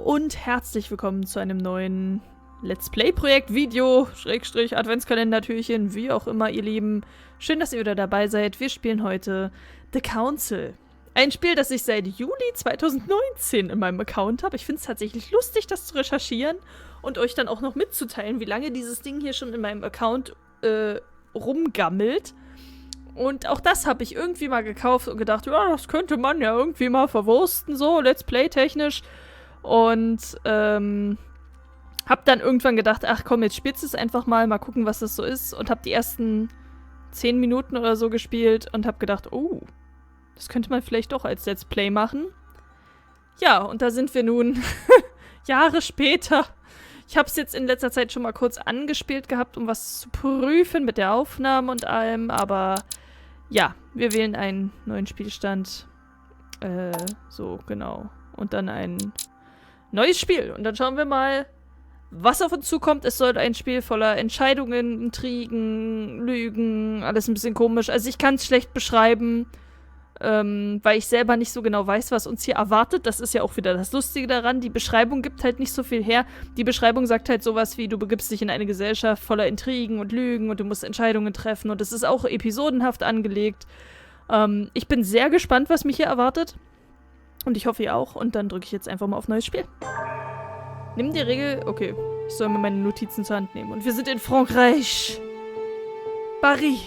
und herzlich willkommen zu einem neuen Let's Play-Projekt, Video, Schrägstrich, Adventskalender, Türchen, wie auch immer, ihr Lieben. Schön, dass ihr wieder dabei seid. Wir spielen heute The Council. Ein Spiel, das ich seit Juli 2019 in meinem Account habe. Ich finde es tatsächlich lustig, das zu recherchieren und euch dann auch noch mitzuteilen, wie lange dieses Ding hier schon in meinem Account rumgammelt. Und auch das habe ich irgendwie mal gekauft und gedacht, ja, das könnte man ja irgendwie mal verwursten, so Let's Play-technisch. Und hab dann irgendwann gedacht, ach komm, jetzt spielst du es einfach mal gucken, was das so ist. Und hab die ersten 10 Minuten oder so gespielt und hab gedacht, oh, das könnte man vielleicht doch als Let's Play machen. Ja, und da sind wir nun Jahre später. Ich habe es jetzt in letzter Zeit schon mal kurz angespielt gehabt, um was zu prüfen mit der Aufnahme und allem. Aber ja, wir wählen einen neuen Spielstand. So, genau. Und dann ein neues Spiel. Und dann schauen wir mal, was auf uns zukommt. Es soll ein Spiel voller Entscheidungen, Intrigen, Lügen, alles ein bisschen komisch. Also ich kann es schlecht beschreiben, weil ich selber nicht so genau weiß, was uns hier erwartet. Das ist ja auch wieder das Lustige daran. Die Beschreibung gibt halt nicht so viel her. Die Beschreibung sagt halt sowas wie, du begibst dich in eine Gesellschaft voller Intrigen und Lügen und du musst Entscheidungen treffen. Und es ist auch episodenhaft angelegt. Ich bin sehr gespannt, was mich hier erwartet. Und ich hoffe, ihr auch. Und dann drücke ich jetzt einfach mal auf neues Spiel. Nimm die Regel... Okay, ich soll mir meine Notizen zur Hand nehmen. Und wir sind in Frankreich. Paris.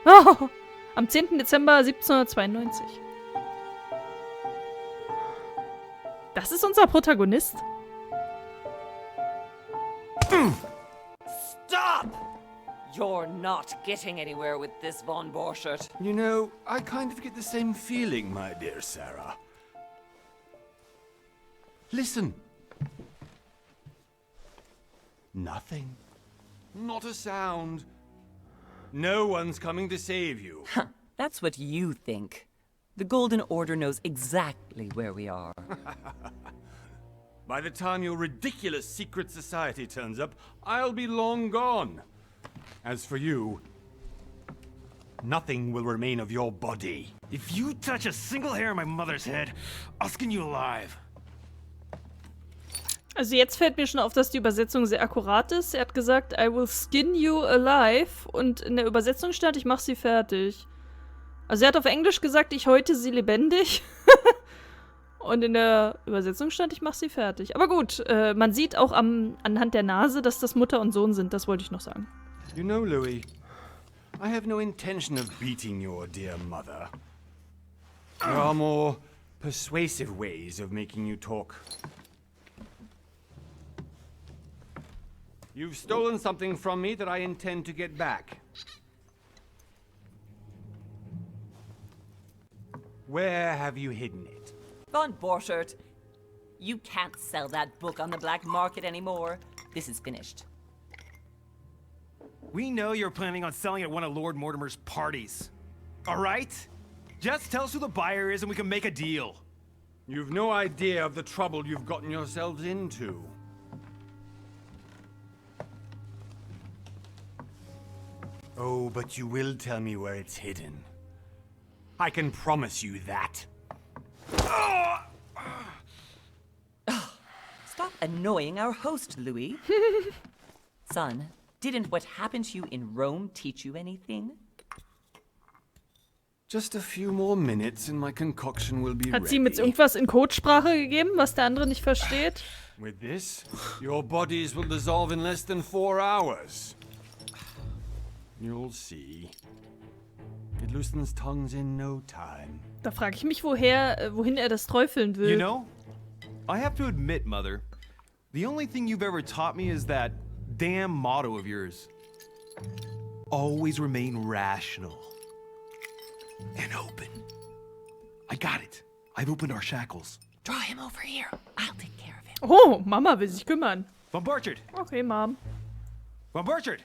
Oh, am 10. Dezember 1792. Das ist unser Protagonist. Stop! You're not getting anywhere with this, Von Borchert. You know, I kind of get the same feeling, my dear Sarah. Listen. Nothing. Not a sound. No one's coming to save you. Huh, that's what you think. The Golden Order knows exactly where we are. By the time your ridiculous secret society turns up, I'll be long gone. As for you, nothing will remain of your body. If you touch a single hair on my mother's head, I'll skin you alive. Also jetzt fällt mir schon auf, dass die Übersetzung sehr akkurat ist. Er hat gesagt, I will skin you alive. Und in der Übersetzung stand, ich mach sie fertig. Also er hat auf Englisch gesagt, ich häute sie lebendig. Und in der Übersetzung stand, ich mach sie fertig. Aber gut, man sieht auch anhand der Nase, dass das Mutter und Sohn sind. Das wollte ich noch sagen. You know, Louis, I have no intention of beating your dear mother. There are more persuasive ways of making you talk. You've stolen something from me that I intend to get back. Where have you hidden it? Von Borchert, you can't sell that book on the black market anymore. This is finished. We know you're planning on selling at one of Lord Mortimer's parties. All right? Just tell us who the buyer is and we can make a deal. You've no idea of the trouble you've gotten yourselves into. Oh, but you will tell me where it's hidden. I can promise you that. Stop annoying our host, Louis. Son, didn't what happened to you in Rome teach you anything? Just a few more minutes and my concoction will be ready. Hat sie ihm jetzt irgendwas in Codesprache gegeben, was der andere nicht versteht? With this, your bodies will dissolve in less than 4 hours. You'll see. It loosens tongues in no time. Da frage ich mich, wohin er das träufeln will. You know, I have to admit, Mother, the only thing you've ever taught me is that damn motto of yours. Always remain rational. And open. I got it. I've opened our shackles. Draw him over here. I'll take care of him. Oh, Mama will sich kümmern. Von Borchert! Okay, Mom. Von Borchert!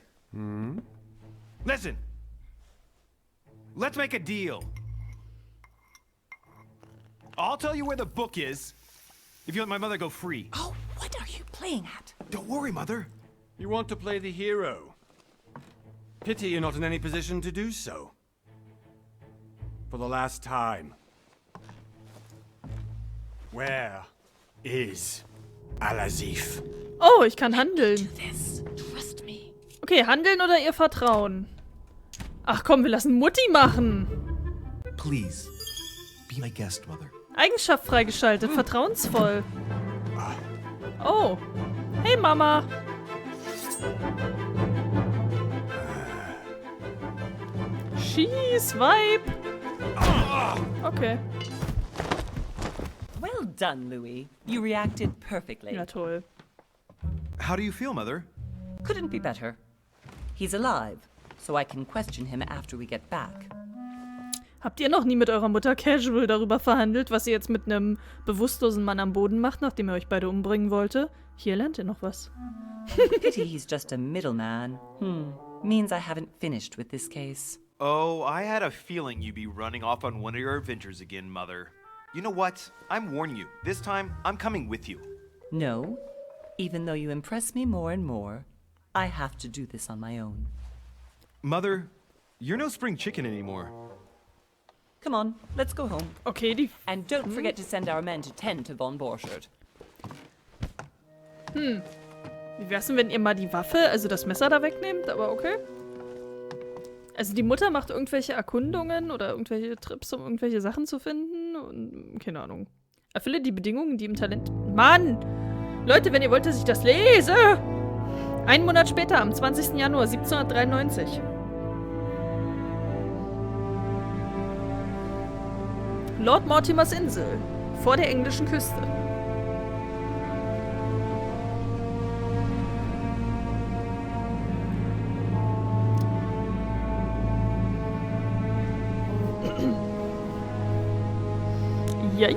Listen. Let's make a deal. I'll tell you where the book is if you let my mother go free. Oh, what are you playing at? Don't worry, Mother. You want to play the hero. Pity you're not in any position to do so. For the last time. Where is Al-Azif. Oh, ich kann handeln. This. Trust me. Okay, handeln oder ihr Vertrauen? Ach komm, wir lassen Mutti machen. Please, be my guest, Mother. Eigenschaft freigeschaltet, vertrauensvoll. Oh. Hey, Mama. Schieß, Vibe. Okay. Well done, Louis. You reacted perfectly. Ja, toll. How do you feel, Mother? Couldn't be better. He's alive, so I can question him after we get back. Habt ihr noch nie mit eurer Mutter casual darüber verhandelt, was ihr jetzt mit einem bewusstlosen Mann am Boden macht, nachdem er euch beide umbringen wollte? Hier lernt ihr noch was. Pity he's just a middleman. Means I haven't finished with this case. Oh, I had a feeling you'd be running off on one of your adventures again, Mother. You know what? I'm warning you. This time, I'm coming with you. No. Even though you impress me more and more, I have to do this on my own. Mother, you're no spring chicken anymore. Come on, let's go home. Okay, die... And don't forget to send our men to tend to Von Borchardt. Wie wär's denn, wenn ihr mal die Waffe, also das Messer da wegnehmt? Aber okay. Also die Mutter macht irgendwelche Erkundungen oder irgendwelche Trips, um irgendwelche Sachen zu finden. Und keine Ahnung. Erfülle die Bedingungen, die im Talent... Mann! Leute, wenn ihr wollt, dass ich das lese! 1 Monat später, am 20. Januar 1793. Lord Mortimers Insel. Vor der englischen Küste. Ja.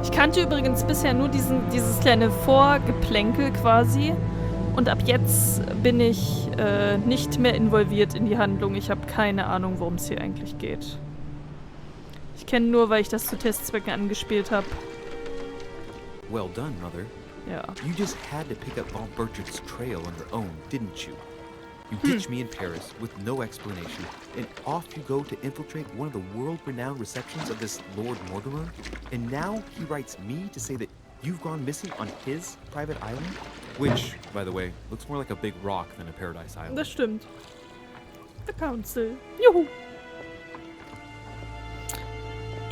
Ich kannte übrigens bisher nur dieses kleine Vorgeplänkel quasi. Und ab jetzt bin ich nicht mehr involviert in die Handlung. Ich habe keine Ahnung, worum es hier eigentlich geht. Ich kenne nur, weil ich das zu Testzwecken angespielt habe. Well done, Mother. Ja. You just had to pick up Von Borchardt's trail on your own, didn't you? You ditched me in Paris with no explanation, and off you go to infiltrate one of the world-renowned receptions of this Lord Mortimer? And now he writes me to say that you've gone missing on his private island? Which, by the way, looks more like a big rock than a paradise island. Das stimmt. The Council. Juhu.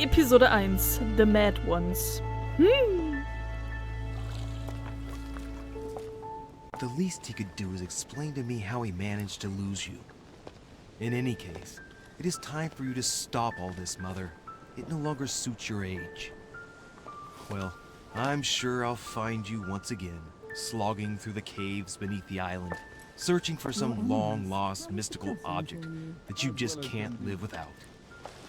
Episode 1. The Mad Ones. The least he could do is explain to me how he managed to lose you. In any case, it is time for you to stop all this, Mother. It no longer suits your age. Well, I'm sure I'll find you once again, slogging through the caves beneath the island, searching for some long-lost mystical object that you just can't live without.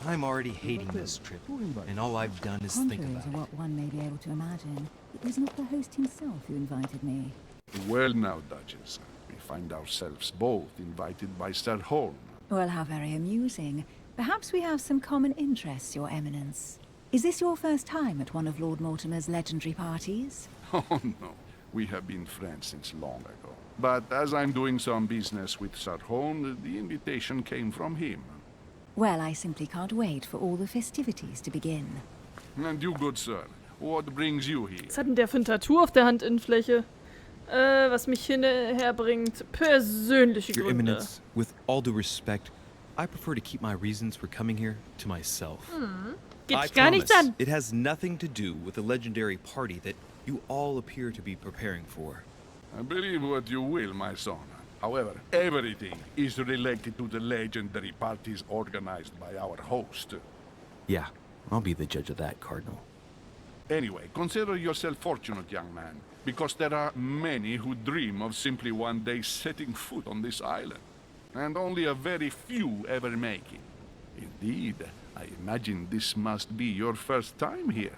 I'm already hating this trip, and all I've done is think Contrary about to it. what one may be able to imagine, it was not the host himself who invited me. Well now, Duchess, we find ourselves both invited by Sir Holm. Well, how very amusing. Perhaps we have some common interests, Your Eminence. Is this your first time at one of Lord Mortimer's legendary parties? Oh no, we have been friends since long ago. But as I'm doing some business with Sir Holm, the invitation came from him. Well, I simply can't wait for all the festivities to begin. And you, good sir, what brings you here? Was hat denn der für ein Tattoo auf der Handinnenfläche? Was mich hierher bringt. Persönliche Your Gründe. Eminence, with all due respect, I prefer to keep my reasons for coming here to myself. Geht I dich gar nichts promise an. it has nothing to do with the legendary party that you all appear to be preparing for. I believe what you will, my son. However, everything is related to the legendary parties organized by our host. Yeah, I'll be the judge of that, Cardinal. Anyway, consider yourself fortunate, young man, because there are many who dream of simply one day setting foot on this island, and only a very few ever make it. Indeed, I imagine this must be your first time here.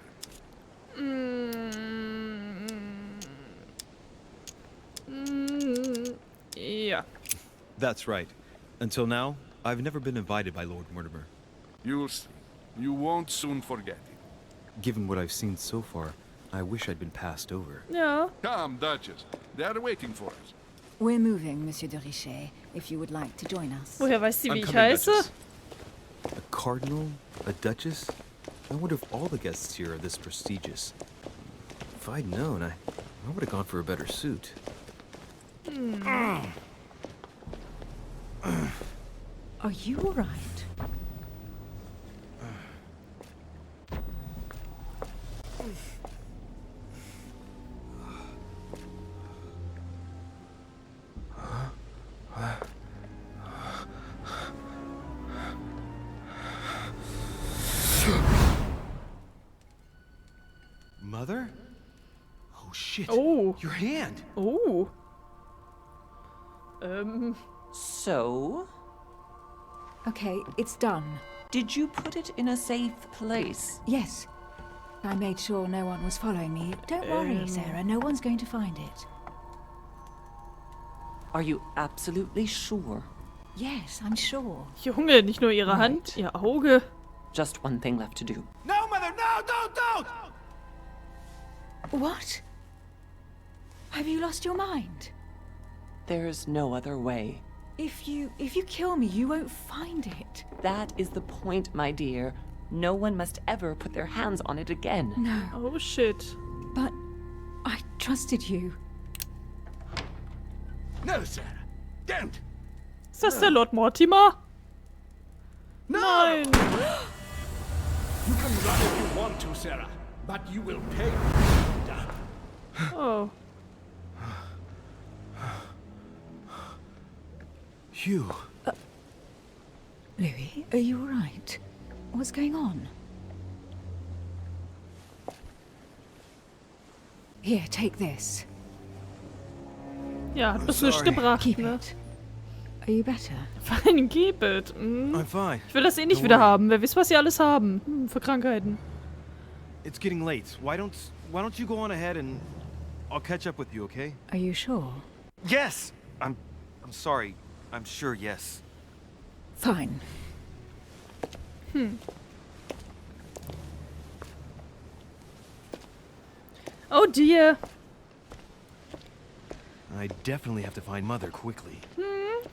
Ja. That's right. Until now, I've never been invited by Lord Mortimer. You'll see. You won't soon forget it. Given what I've seen so far, I wish I'd been passed over. Ja. Come, Duchess. They are waiting for us. We're moving, Monsieur de Richet, if you would like to join us. Woher weiß sie, I'm wie ich coming, heiße? Duchess. A cardinal? A duchess? I wonder if all the guests here are this prestigious. If I'd known, I would have gone for a better suit. Are you all right? Mother? Oh shit. Oh. Your hand. Oh. So, Okay, it's done. did you put it in a safe place? Yes. I made sure no one was following me. Don't worry, Sarah. No one's going to find it. Are you absolutely sure? Yes, I'm sure. Junge, nicht nur ihre Hand, ihr Auge. Just one thing left to do. No, Mother, no, don't! What? Have you lost your mind? There's no other way. If you kill me, you won't find it. That is the point, my dear. No one must ever put their hands on it again. No, Oh shit. but I trusted you. No, Sarah. Don't. Ist das der Lord Mortimer? Nein. You can run if you want to, Sarah, but you will pay. Oh. Hugh. Louis, are you all right? What's going on? Here, take this. Ja, hat das nichts sorry. gebracht, Keep ne? it. Are you better? Fein, keep it. Hm. I'm fine. Ich will das eh nicht Don't wieder worry. haben. Wer weiß, was sie alles haben. Für Krankheiten. It's getting late. Why don't you go on ahead and I'll catch up with you, okay? Are you sure? Yes. I'm sorry. I'm sure, yes. Fine. Oh dear. I definitely have to find Mother quickly.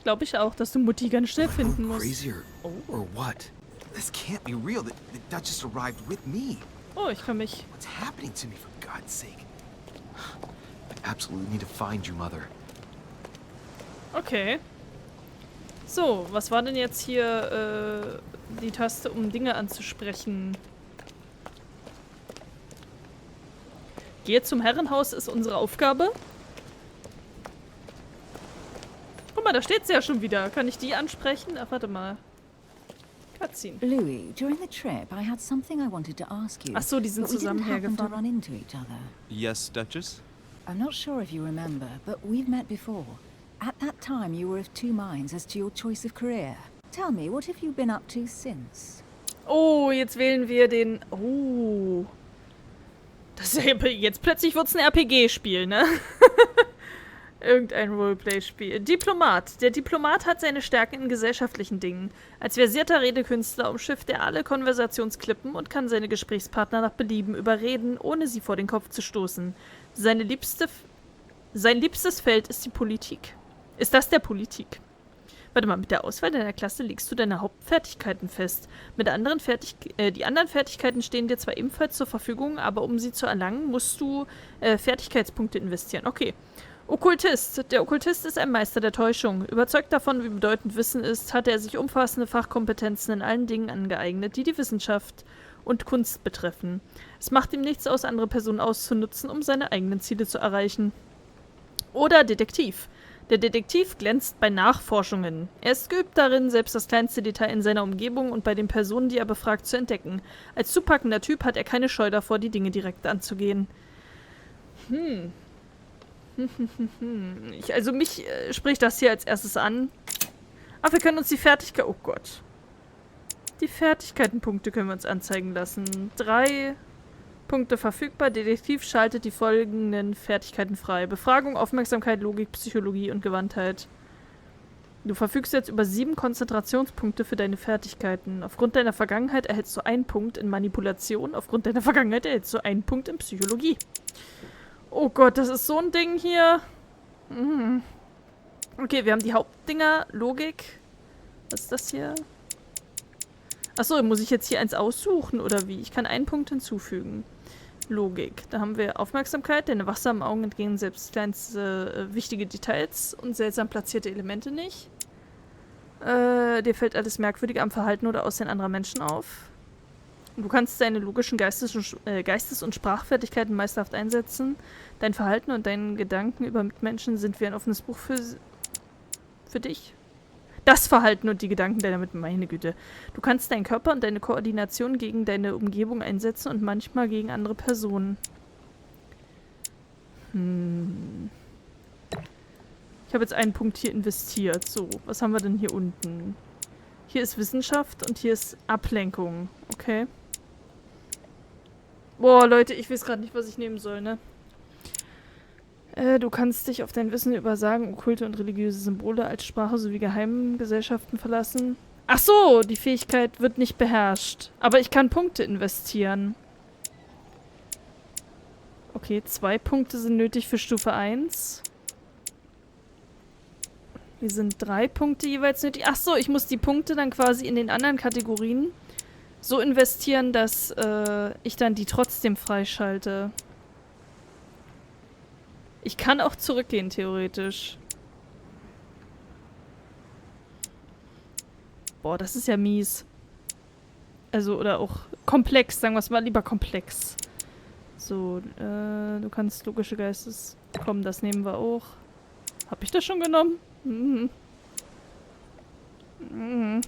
Glaube ich auch, dass du Mutti ganz schnell finden musst. Crazy or what? This can't be real. That just arrived with me. Oh, ich kann mich... What's happening to me, for God's sake? I absolutely need to find you, Mother. Okay. So, was war denn jetzt hier die Taste, um Dinge anzusprechen? Gehe zum Herrenhaus ist unsere Aufgabe. Guck mal, da steht sie ja schon wieder. Kann ich die ansprechen? Ach, warte mal. Cutscene. Louis, during the trip, I had something I wanted to ask you. Ach so, die sind but we zusammen didn't happen to hergefahren. run into each other. Yes, Duchess? I'm not sure if you remember, but we've met before. At that time, you were of two minds as to your choice of career. Tell me, what have you been up to since? Oh, jetzt wählen wir den... Oh. Das ist ja, jetzt plötzlich wird's ein RPG-Spiel, ne? Irgendein Roleplay-Spiel. Diplomat. Der Diplomat hat seine Stärken in gesellschaftlichen Dingen. Als versierter Redekünstler umschifft er alle Konversationsklippen und kann seine Gesprächspartner nach Belieben überreden, ohne sie vor den Kopf zu stoßen. Sein liebstes Feld ist die Politik. Ist das der Politik? Warte mal, mit der Auswahl deiner Klasse legst du deine Hauptfertigkeiten fest. Die anderen Fertigkeiten stehen dir zwar ebenfalls zur Verfügung, aber um sie zu erlangen, musst du Fertigkeitspunkte investieren. Okay. Okkultist. Der Okkultist ist ein Meister der Täuschung. Überzeugt davon, wie bedeutend Wissen ist, hat er sich umfassende Fachkompetenzen in allen Dingen angeeignet, die die Wissenschaft und Kunst betreffen. Es macht ihm nichts aus, andere Personen auszunutzen, um seine eigenen Ziele zu erreichen. Oder Detektiv. Der Detektiv glänzt bei Nachforschungen. Er ist geübt darin, selbst das kleinste Detail in seiner Umgebung und bei den Personen, die er befragt, zu entdecken. Als zupackender Typ hat er keine Scheu davor, die Dinge direkt anzugehen. Mich spricht das hier als erstes an. Ach, wir können uns die Fertigkeit... Oh Gott. Die Fertigkeitenpunkte können wir uns anzeigen lassen. 3 Punkte verfügbar. Detektiv schaltet die folgenden Fertigkeiten frei. Befragung, Aufmerksamkeit, Logik, Psychologie und Gewandtheit. Du verfügst jetzt über 7 Konzentrationspunkte für deine Fertigkeiten. Aufgrund deiner Vergangenheit erhältst du 1 Punkt in Manipulation. Aufgrund deiner Vergangenheit erhältst du 1 Punkt in Psychologie. Oh Gott, das ist so ein Ding hier. Okay, wir haben die Hauptdinger. Logik. Was ist das hier? Achso, muss ich jetzt hier eins aussuchen, oder wie? Ich kann 1 Punkt hinzufügen. Logik. Da haben wir Aufmerksamkeit, deine wachsamen Augen entgegen selbst kleinste wichtige Details und seltsam platzierte Elemente nicht. Dir fällt alles Merkwürdige am Verhalten oder Aussehen anderer Menschen auf. Du kannst deine logischen Geistes- und Sprachfertigkeiten meisterhaft einsetzen. Dein Verhalten und deine Gedanken über Mitmenschen sind wie ein offenes Buch für dich. Das Verhalten und die Gedanken deiner Mitmenschen, meine Güte. Du kannst deinen Körper und deine Koordination gegen deine Umgebung einsetzen und manchmal gegen andere Personen. Ich habe jetzt einen Punkt hier investiert. So, was haben wir denn hier unten? Hier ist Wissenschaft und hier ist Ablenkung. Okay. Boah, Leute, ich weiß gerade nicht, was ich nehmen soll, ne? Du kannst dich auf dein Wissen über Sagen, okkulte und religiöse Symbole als Sprache sowie Geheimgesellschaften verlassen. Ach so, die Fähigkeit wird nicht beherrscht. Aber ich kann Punkte investieren. Okay, 2 Punkte sind nötig für Stufe 1. Hier sind 3 Punkte jeweils nötig. Ach so, ich muss die Punkte dann quasi in den anderen Kategorien so investieren, dass ich dann die trotzdem freischalte. Ich kann auch zurückgehen, theoretisch. Boah, das ist ja mies. Also, oder auch komplex, sagen wir es mal lieber komplex. So, du kannst logische Geistes... Komm, das nehmen wir auch. Hab ich das schon genommen? Mhm. Mhm.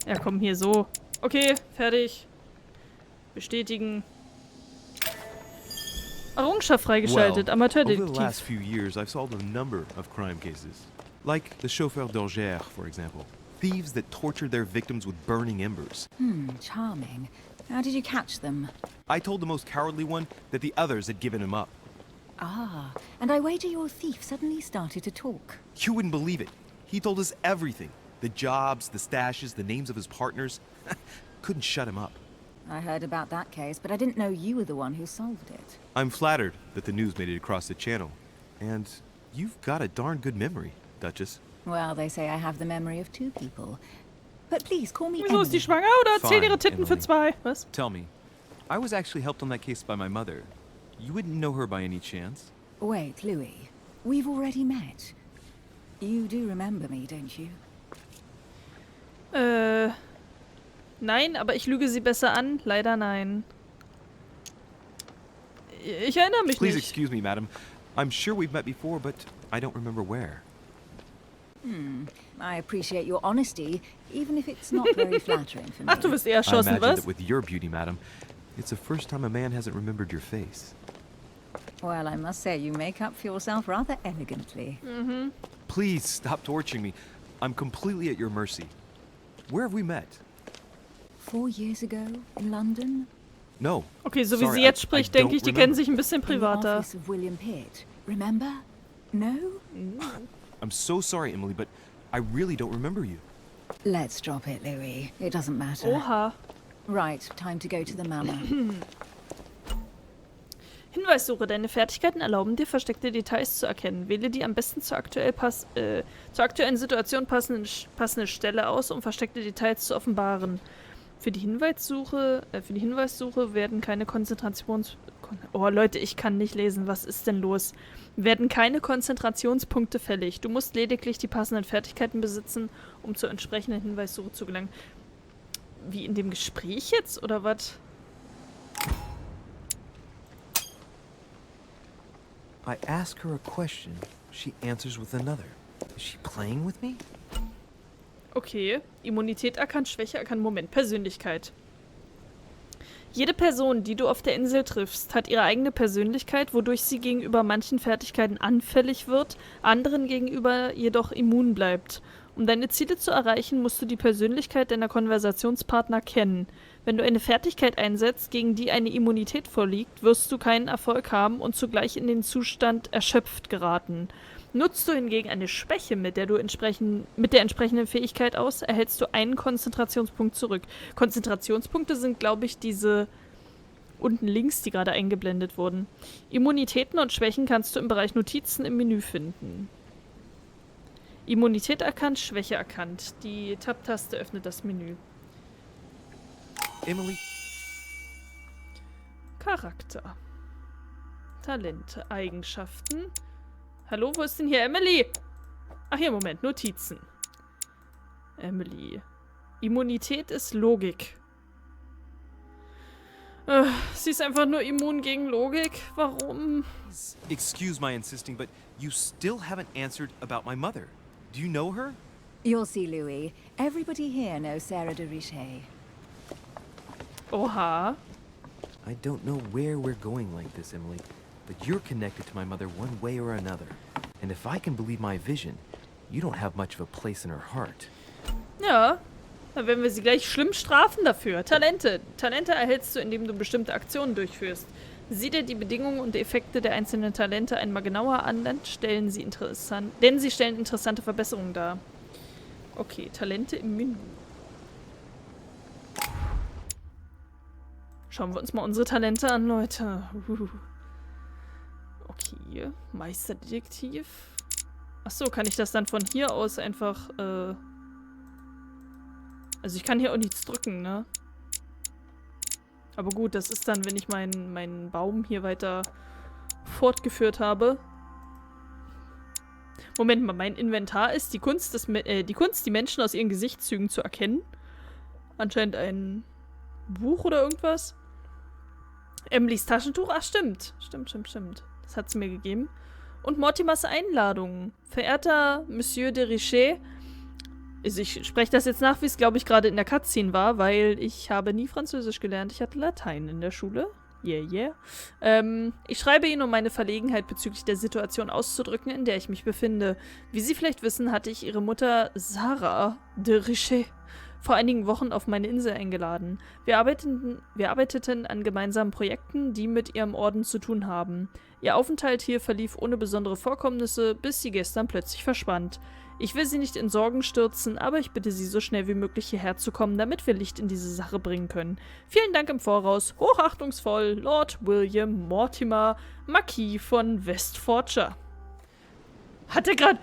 Ja, komm, hier so. Okay, fertig. Bestätigen. Errungenschaft freigeschaltet, Over the Amateurdetektiv. last few years, I've solved a number of crime cases. Like the chauffeur d'Orgère, for example. Thieves that tortured their victims with burning embers. Charming. How did you catch them? I told the most cowardly one that the others had given him up. Ah, and I wager your thief suddenly started to talk. You wouldn't believe it. He told us everything. The jobs, the stashes, the names of his partners. Couldn't shut him up. I heard about that case, but I didn't know you were the one who solved it. I'm flattered that the news made it across the channel. And you've got a darn good memory, Duchess. Well, they say I have the memory of 2 people. But please, call me Wieso ist die Emily. schwanger oder zählen ihre Titten für 2? Was? Tell me, I was actually helped on that case by my mother. You wouldn't know her by any chance? Wait, Louis. We've already met. You do remember me, don't you? Nein, aber ich lüge sie besser an. Leider nein. Ich erinnere mich Please nicht. excuse me, madam. I'm sure we've met before, but I don't remember where. I appreciate your honesty, even if it's not very flattering for me. Ach, du wirst eher I erschossen, imagine was? that with your beauty, madam, it's the first time a man hasn't remembered your face. Well, I must say you make up for yourself rather elegantly. Please stop torturing me. I'm completely at your mercy. Where have we met? 4 years ago in London, No. Okay, so wie Sorry, sie jetzt I spricht, don't denke ich, die kennen remember. sich ein bisschen in the privater. office of William Pitt. Remember? No? I'm so sorry, Emily, but I really don't remember you. Let's drop it, Louis. It doesn't matter. Oha. Right, time to go to the manor. Hinweissuche. Deine Fertigkeiten erlauben dir, versteckte Details zu erkennen. Wähle die am besten zur aktuellen Situation passende Stelle aus, um versteckte Details zu offenbaren. Für die Hinweissuche werden keine Oh Leute, ich kann nicht lesen. Was ist denn los? Werden keine Konzentrationspunkte fällig. Du musst lediglich die passenden Fertigkeiten besitzen, um zur entsprechenden Hinweissuche zu gelangen. Wie in dem Gespräch jetzt, oder was? I ask her a question. She answers with another. Is she playing with me? Okay. Immunität erkannt, Schwäche erkannt. Moment, Persönlichkeit. Jede Person, die du auf der Insel triffst, hat ihre eigene Persönlichkeit, wodurch sie gegenüber manchen Fertigkeiten anfällig wird, anderen gegenüber jedoch immun bleibt. Um deine Ziele zu erreichen, musst du die Persönlichkeit deiner Konversationspartner kennen. Wenn du eine Fertigkeit einsetzt, gegen die eine Immunität vorliegt, wirst du keinen Erfolg haben und zugleich in den Zustand erschöpft geraten. Nutzt du hingegen eine Schwäche mit der entsprechenden Fähigkeit aus, erhältst du einen Konzentrationspunkt zurück. Konzentrationspunkte sind, glaube ich, diese unten links, die gerade eingeblendet wurden. Immunitäten und Schwächen kannst du im Bereich Notizen im Menü finden. Immunität erkannt, Schwäche erkannt. Die Tab-Taste öffnet das Menü. Emily, Charakter. Talente, Eigenschaften. Hallo, wo ist denn hier Emily? Ach hier, Moment, Notizen. Emily. Immunität ist Logik. Sie ist einfach nur immun gegen Logik. Warum? excuse my insisting, but you still haven't answered about my mother. Do you know her? You'll see, Louis. Everybody here knows Sarah de Richet. Oha. I don't know where we're going like this, Emily, but you're connected to my mother one way or another. And if I can believe my vision, you don't have much of a place in her heart. Ja. Dann werden wir sie gleich schlimm strafen dafür. Talente. Talente erhältst du, indem du bestimmte Aktionen durchführst. Sieh dir die Bedingungen und Effekte der einzelnen Talente einmal genauer an, denn sie stellen interessante Verbesserungen dar. Okay, Talente im Menü. Schauen wir uns mal unsere Talente an, Leute. Okay, Meisterdetektiv. Achso, kann ich das dann von hier aus einfach, Also ich kann hier auch nichts drücken, ne? Aber gut, das ist dann, wenn ich meinen Baum hier weiter fortgeführt habe. Moment mal, mein Inventar ist die Kunst, die Menschen aus ihren Gesichtszügen zu erkennen. Anscheinend ein Buch oder irgendwas. Emilys Taschentuch? Ach, stimmt. Stimmt. Das hat sie mir gegeben. Und Mortimers Einladung. Verehrter Monsieur de Richet. Also ich spreche das jetzt nach, wie es, glaube ich, gerade in der Cutscene war, weil ich habe nie Französisch gelernt. Ich hatte Latein in der Schule. Yeah. Ich schreibe Ihnen, um meine Verlegenheit bezüglich der Situation auszudrücken, in der ich mich befinde. Wie Sie vielleicht wissen, hatte ich Ihre Mutter Sarah de Richet vor einigen Wochen auf meine Insel eingeladen. Wir arbeiteten an gemeinsamen Projekten, die mit Ihrem Orden zu tun haben. Ihr Aufenthalt hier verlief ohne besondere Vorkommnisse, bis sie gestern plötzlich verschwand. Ich will Sie nicht in Sorgen stürzen, aber ich bitte Sie, so schnell wie möglich hierher zu kommen, damit wir Licht in diese Sache bringen können. Vielen Dank im Voraus. Hochachtungsvoll, Lord William Mortimer, Marquis von Westfortshire. Hat er gerade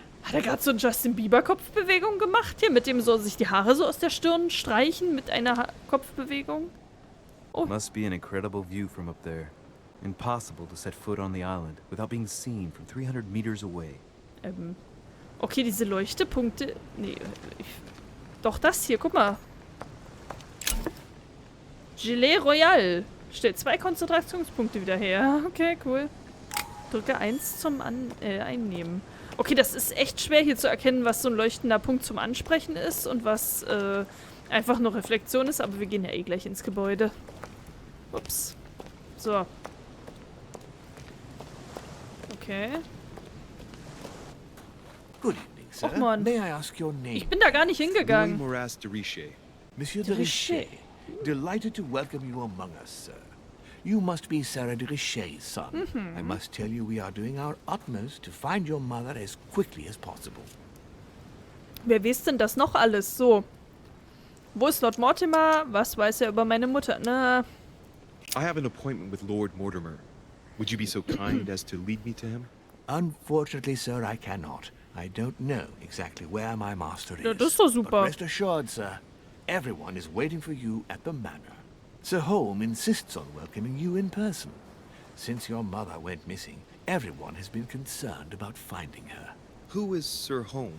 so eine Justin Bieber-Kopfbewegung gemacht? Hier mit dem so sich die Haare so aus der Stirn streichen mit einer Kopfbewegung? Oh. Must be an incredible view from up there. Impossible to set foot on the island without being seen from 300 meters away. Okay, diese Leuchtepunkte... Nee, doch das hier, guck mal. Gilet Royal. Stellt 2 Konzentrationspunkte wieder her. Okay, cool. Drücke 1 zum Einnehmen. Okay, das ist echt schwer hier zu erkennen, was so ein leuchtender Punkt zum Ansprechen ist und was einfach nur Reflexion ist, aber wir gehen ja eh gleich ins Gebäude. Ups. So. Okay. Good evening, sir. Och, Mann. May I ask your name? Ich bin da gar nicht Louis hingegangen. Moras de Richet. Monsieur De de Richet. Delighted to welcome you among us, sir. You must be Sarah de Richet's son. I must tell you we are doing our utmost to find your mother as quickly as possible. Wer weiß denn das noch alles? So. Wo ist Lord Mortimer? Was weiß er über meine Mutter? Na, I have an appointment with Lord Mortimer. Would you be so kind as to lead me to him? Unfortunately, sir, I cannot. I don't know exactly where my master is. Ja, das ist doch super. But rest assured, sir, everyone is waiting for you at the manor. Sir Holm insists on welcoming you in person. Since your mother went missing, everyone has been concerned about finding her. Who is Sir Holm?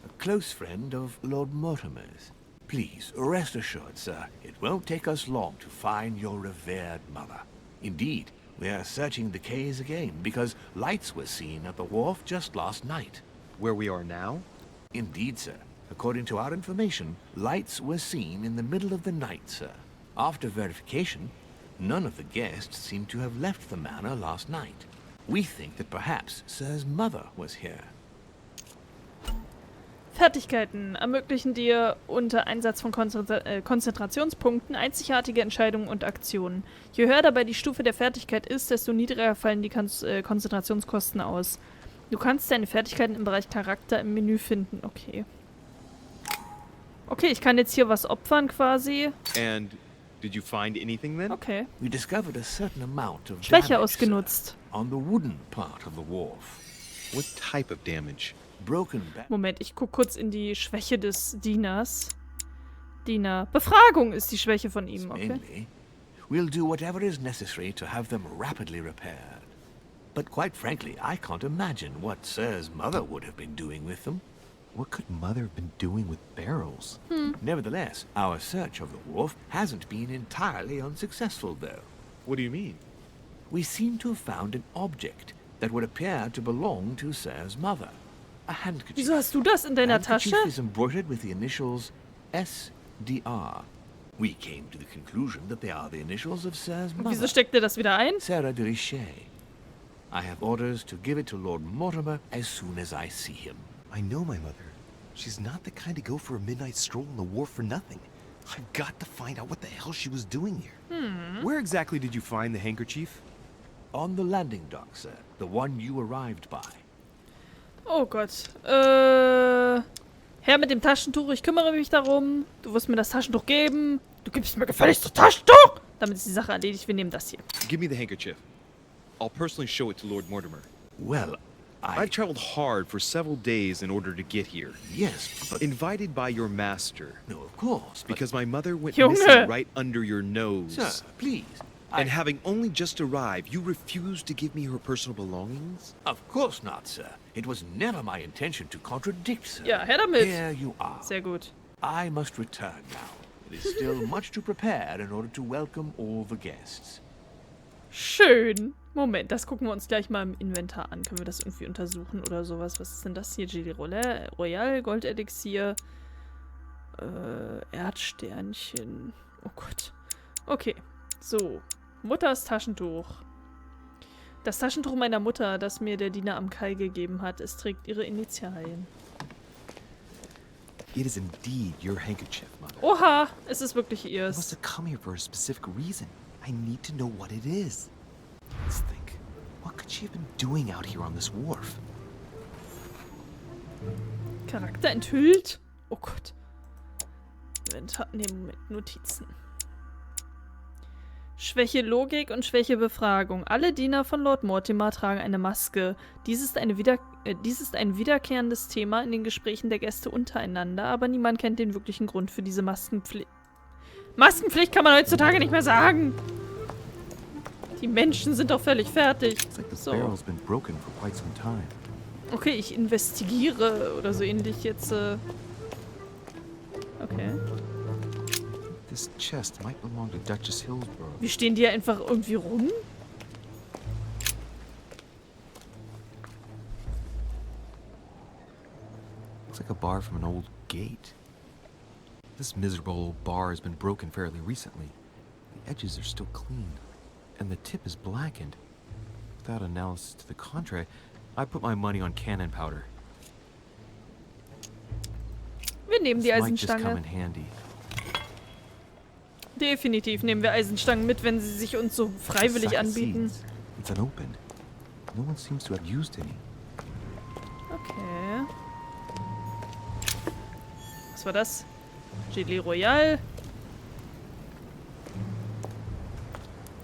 A close friend of Lord Mortimer's. Please, rest assured, sir, it won't take us long to find your revered mother. Indeed, we are searching the quays again, because lights were seen at the wharf just last night. Where we are now? Indeed, sir. According to our information, lights were seen in the middle of the night, sir. After verification, none of the guests seem to have left the manor last night. We think that perhaps Sir's mother was here. Fertigkeiten ermöglichen dir unter Einsatz von Konzentrationspunkten einzigartige Entscheidungen und Aktionen. Je höher dabei die Stufe der Fertigkeit ist, desto niedriger fallen die Konzentrationskosten aus. Du kannst deine Fertigkeiten im Bereich Charakter im Menü finden. Okay. Okay, ich kann jetzt hier was opfern quasi. And did you find anything then? Okay. We discovered a certain amount of Schwäche damage, ausgenutzt. sir, on the wooden part of the wharf. What type of damage? Broken back. Moment, ich guck kurz in die Schwäche des Dieners. Diener. Befragung ist die Schwäche von ihm, okay? Mainly, we'll do whatever is necessary to have them rapidly repaired. But quite frankly, I can't imagine what Sir's mother would have been doing with them. What could Mother have been doing with barrels? Nevertheless, our search of the wharf hasn't been entirely unsuccessful, though. What do you mean? We seem to have found an object that would appear to belong to Sir's mother. A handkerchief. Wieso hast du das in deiner Tasche? Handkerchief is embroidered with the initials SDR. We came to the conclusion that they are the initials of Sir's Und mother, wieso steckt er das wieder ein? Sarah de Richet. I have orders to give it to Lord Mortimer as soon as I see him. I know my mother. She's not the kind to go for a midnight stroll on the wharf for nothing. I've got to find out what the hell she was doing here. Where exactly did you find the handkerchief? On the landing dock, sir. The one you arrived by. Oh Gott. Herr mit dem Taschentuch, ich kümmere mich darum. Du wirst mir das Taschentuch geben. Du gibst mir gefälligst das Taschentuch! Damit ist die Sache erledigt. Wir nehmen das hier. Give me the handkerchief. I'll personally show it to Lord Mortimer. Well, I've traveled hard for several days in order to get here. Yes, but... Invited by your master. No, of course, but... Because my mother went Junge. missing right under your nose. Sir, please. And having only just arrived, you refused to give me her personal belongings? Of course not, sir. It was never my intention to contradict, sir. Ja, her damit. Here you are. Sehr gut. I must return now. It is still much to prepare in order to welcome all the guests. Schön. Moment, das gucken wir uns gleich mal im Inventar an. Können wir das irgendwie untersuchen oder sowas? Was ist denn das hier? Gelee Royal, Goldelixier, Erdsternchen. Oh Gott. Okay, so. Mutters Taschentuch. Das Taschentuch meiner Mutter, das mir der Diener am Kai gegeben hat. Es trägt ihre Initialien. It is indeed your handkerchief, Mother. Oha, es ist wirklich You must ihrs. have come here for a specific reason. I need to know what it is. Let's think. What could she have been doing out here on this wharf? Charakter enthüllt? Oh Gott. Inventar, nee, Moment, Notizen. Schwäche Logik und Schwäche Befragung. Alle Diener von Lord Mortimer tragen eine Maske. Dies ist ein wiederkehrendes Thema in den Gesprächen der Gäste untereinander, aber niemand kennt den wirklichen Grund für diese Maskenpflicht. Maskenpflicht kann man heutzutage nicht mehr sagen. Die Menschen sind doch völlig fertig. It's like the So. barrel's been broken for quite some time. Okay, ich investigiere oder so ähnlich jetzt. Okay. This chest might belong to Duchess Hillsborough. Wie stehen die hier einfach irgendwie rum? Looks like a bar from an old gate. This miserable old bar has been broken fairly recently. The edges are still clean, and the tip is blackened. Without analysis to the contrary, I put my money on cannon powder. Wir nehmen die This might just come in Eisenstange. handy. Definitiv nehmen wir Eisenstangen mit, wenn sie sich uns so freiwillig Sack of anbieten. seeds. It's unopened. No one seems to have used any. Okay. Was war das? Gelee Royal.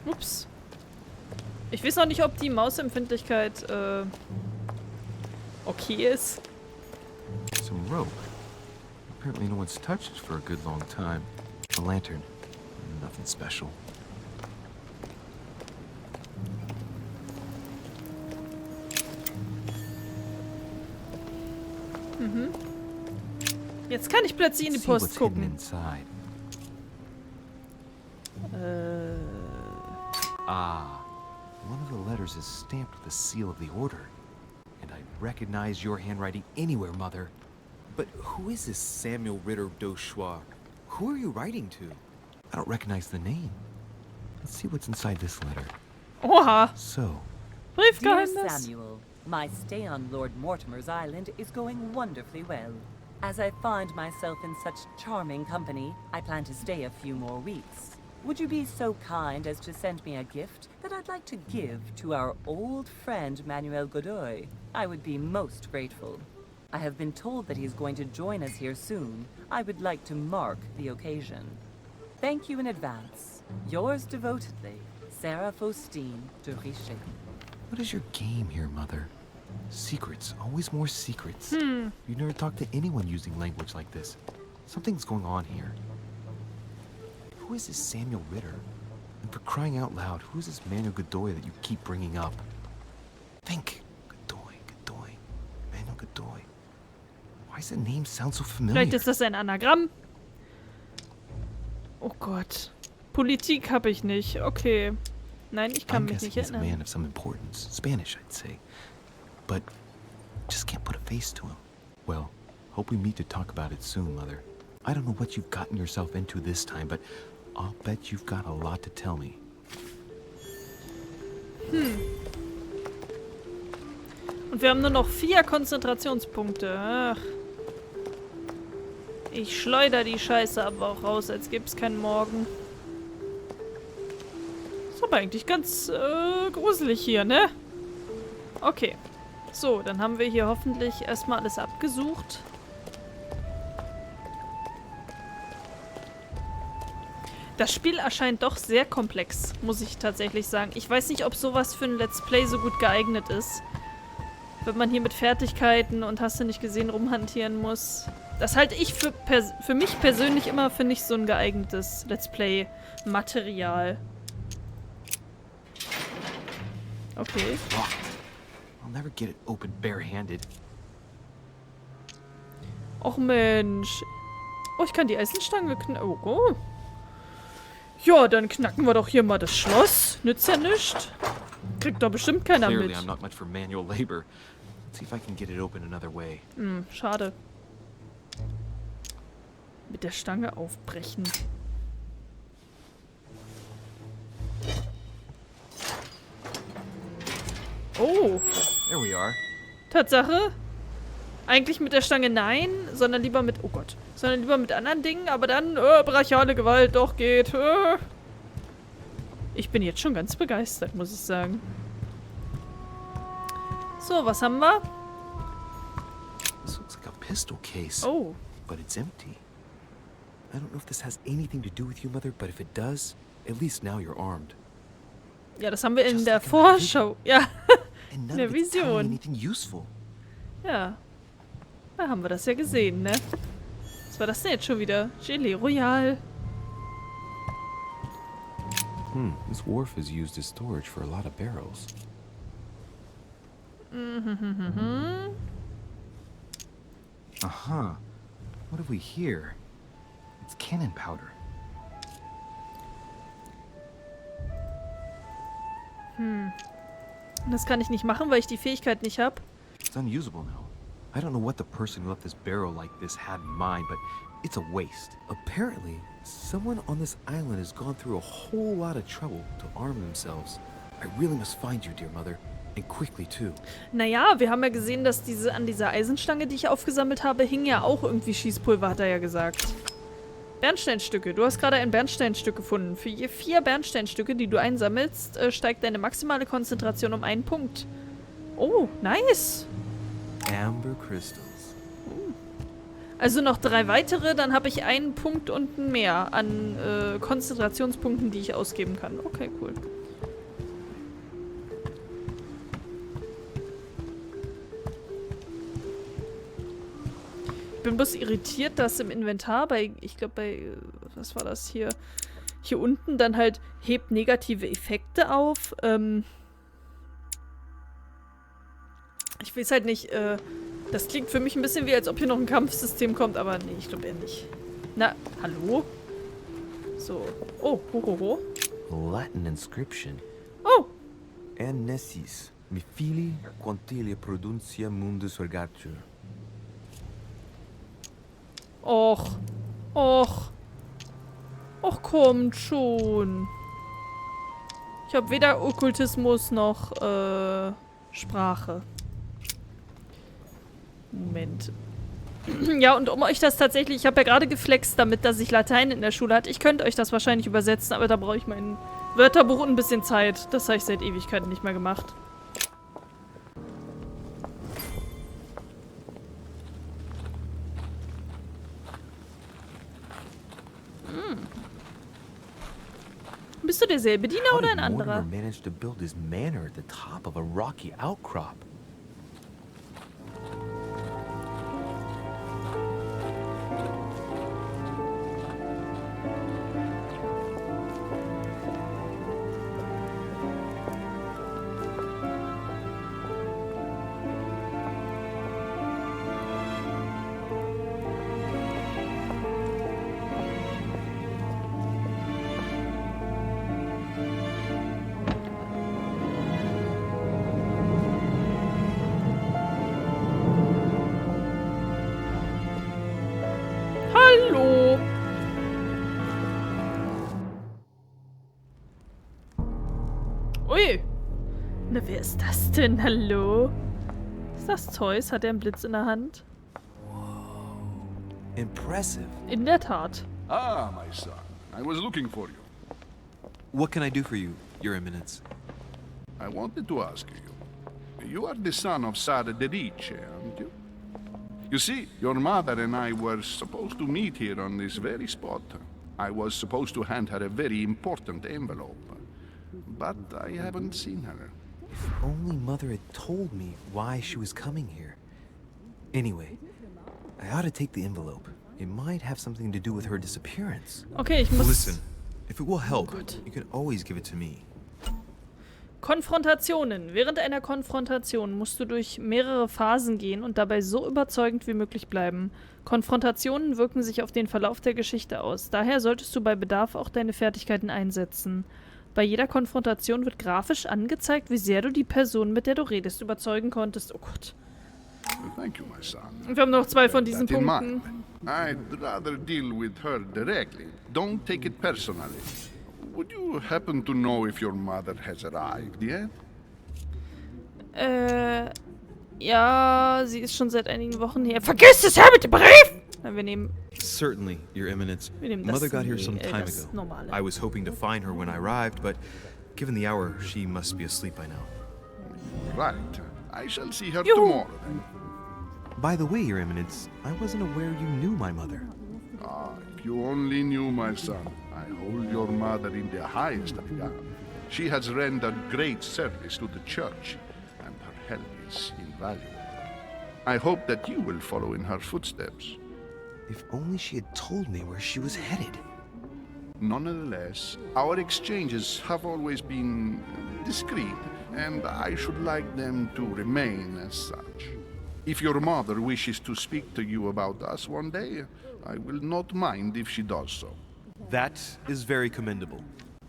Ups. Ich weiß noch nicht, ob die Mausempfindlichkeit okay ist. Some rope. Apparently no one's touched it for a good long time. A lantern. Nothing special. Jetzt kann ich plötzlich in die Let's see Post what's hidden gucken. inside. Ah, one of the letters is stamped with the seal of the order. And I recognize your handwriting anywhere, Mother. But who is this Samuel Ritter d'Auchois? Who are you writing to? I don't recognize the name. Let's see what's inside this letter. Oha. So, Dear Briefgeheimnis. Samuel, my stay on Lord Mortimer's island is going wonderfully well. As I find myself in such charming company, I plan to stay a few more weeks. Would you be so kind as to send me a gift that I'd like to give to our old friend Manuel Godoy? I would be most grateful. I have been told that he's going to join us here soon. I would like to mark the occasion. Thank you in advance. Yours devotedly, Sarah Faustine de Richet. what is your game here, Mother? Secrets, always more secrets. You never talk to anyone using language like this. Something's going on here. Who is this Samuel Ritter? And for crying out loud, who is this Manuel Godoy that you keep bringing up? Think. Godoy. Manuel Godoy. Why does the name sound so familiar? Vielleicht ist das ein Anagramm. Oh Gott. Politik habe ich nicht. Okay. Nein, ich kann mich nicht he's a erinnern. man of some importance. Spanish, I'd say. But just can't put a face to him. Well, hope we meet to talk about it soon, Mother. I don't know what you've gotten yourself into this time, but I'll bet you've got a lot to tell me. Und wir haben nur noch 4 Konzentrationspunkte. Ach. Ich schleuder die Scheiße aber auch raus, als gäbe es keinen Morgen. Ist aber eigentlich ganz gruselig hier, ne? Okay. So, dann haben wir hier hoffentlich erstmal alles abgesucht. Das Spiel erscheint doch sehr komplex, muss ich tatsächlich sagen. Ich weiß nicht, ob sowas für ein Let's Play so gut geeignet ist. Wenn man hier mit Fertigkeiten und hast du nicht gesehen rumhantieren muss. Das halte ich für mich persönlich immer für nicht so ein geeignetes Let's Play-Material. Okay. I'll never get it open barehanded. Och Mensch. Oh, ich kann die Eisenstange knacken. Oh. Ja, dann knacken wir doch hier mal das Schloss. Nützt ja nichts. Kriegt doch bestimmt keiner Clearly, mit. I'm not much for manual labor. Let's see if I can get it open another way. Schade. Mit der Stange aufbrechen. Oh. There we are. Tatsache? Eigentlich mit der Stange nein, sondern lieber mit... Oh Gott. Sondern lieber mit anderen Dingen, aber dann... brachiale Gewalt, doch geht. Ich bin jetzt schon ganz begeistert, muss ich sagen. So, was haben wir? This looks like a pistol case. Oh. But it's empty. I don't know if this has anything to do with you, Mother, but if it does, at least now you're armed. Ja, das haben wir in Just der like in my Vorschau. Ja. And In none der of it's telling me Vision. anything useful. Ja. Da haben wir das ja gesehen, ne? Was war das denn jetzt schon wieder? Gelee Royal. This wharf is used as storage for a lot of barrels. Aha. What have we here? It's cannon powder. Das kann ich nicht machen, weil ich die Fähigkeit nicht habe. It's unusable now. I don't know what the person who left this barrel like this had in mind, but it's a waste. Apparently, someone on this island has gone through a whole lot of trouble to arm themselves. I really must find you, dear mother, and quickly too. Naja, wir haben ja gesehen, dass an dieser Eisenstange, die ich aufgesammelt habe, hing ja auch irgendwie Schießpulver, hat er ja gesagt. Bernsteinstücke. Du hast gerade ein Bernsteinstück gefunden. Für je 4 Bernsteinstücke, die du einsammelst, steigt deine maximale Konzentration um 1 Punkt. Oh, nice. Amber crystals. Also noch 3 weitere, dann habe ich 1 Punkt unten mehr an Konzentrationspunkten, die ich ausgeben kann. Okay, cool. Ich bin bloß irritiert, dass im Inventar ich glaube was war das hier? Hier unten dann halt hebt negative Effekte auf. Ich weiß halt nicht, das klingt für mich ein bisschen wie, als ob hier noch ein Kampfsystem kommt, aber nee, ich glaube eher nicht. Na, hallo? So. Oh, ho. Latin inscription. Oh! Annesis, mi fili quantilia produncia mundus vergatur. Och. Och, kommt schon. Ich habe weder Okkultismus noch, Sprache. Moment. Ja, und um euch das tatsächlich... Ich habe ja gerade geflext damit, dass ich Latein in der Schule hatte. Ich könnte euch das wahrscheinlich übersetzen, aber da brauche ich mein Wörterbuch und ein bisschen Zeit. Das habe ich seit Ewigkeiten nicht mehr gemacht. Bist du derselbe Diener How oder did ein anderer? Mortimer manage to build his manor at the top of a rocky outcrop? Na, wer ist das denn? Hallo? Ist das Zeus? Hat er einen Blitz in der Hand? Impressive. In der Tat. Ah, my son. I was looking for you. What can I do for you, Your Eminence? I wanted to ask you. You are the son of Sara de Riche, aren't you? You see, your mother and I were supposed to meet here on this very spot. I was supposed to hand her a very important envelope. But I haven't seen her. If only Mother had told me why she was coming here. Anyway, I ought to take the envelope. It might have something to do with her disappearance. Okay, ich muss... Listen, if it will help, Gut. you can always give it to me. Konfrontationen. Während einer Konfrontation musst du durch mehrere Phasen gehen und dabei so überzeugend wie möglich bleiben. Konfrontationen wirken sich auf den Verlauf der Geschichte aus. Daher solltest du bei Bedarf auch deine Fertigkeiten einsetzen. Bei jeder Konfrontation wird grafisch angezeigt, wie sehr du die Person, mit der du redest, überzeugen konntest. Oh Gott. Thank you, my son. Wir haben noch 2 von diesen That in Punkten. mind. I'd rather deal with her directly. Don't take it personally. Would you happen to know if your mother has arrived yet? Ja, sie ist schon seit einigen Wochen hier. Vergiss es, Herr, mit dem Brief! Na, wir nehmen... Certainly, Your Eminence. Wir nehmen das, Mother got here some time das ago. Normale. I was hoping to find her when I arrived, but given the hour, she must be asleep by now. Right. I shall see her Juhu. tomorrow then. By the way, Your Eminence, I wasn't aware you knew my mother. Ah, if you only knew, my son. I hold your mother in the highest regard. She has rendered great service to the church, and her help is invaluable. I hope that you will follow in her footsteps. If only she had told me where she was headed. Nonetheless, our exchanges have always been discreet, and I should like them to remain as such. If your mother wishes to speak to you about us one day, I will not mind if she does so. That is very commendable.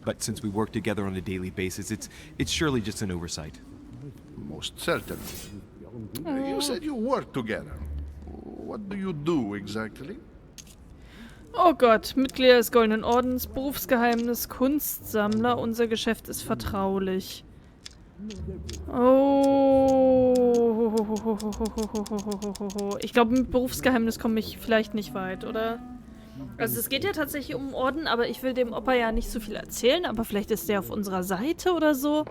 But since we work together on a daily basis, it's surely just an oversight. Most certainly. You said you work together. What do you do exactly? Oh Gott, Mitglieder des Goldenen Ordens, Berufsgeheimnis, Kunstsammler, unser Geschäft ist vertraulich. Oh. Ich glaube, mit Berufsgeheimnis komme ich vielleicht nicht weit, oder? Also es geht ja tatsächlich um einen Orden, aber ich will dem Opa ja nicht so viel erzählen, aber vielleicht ist der auf unserer Seite oder so.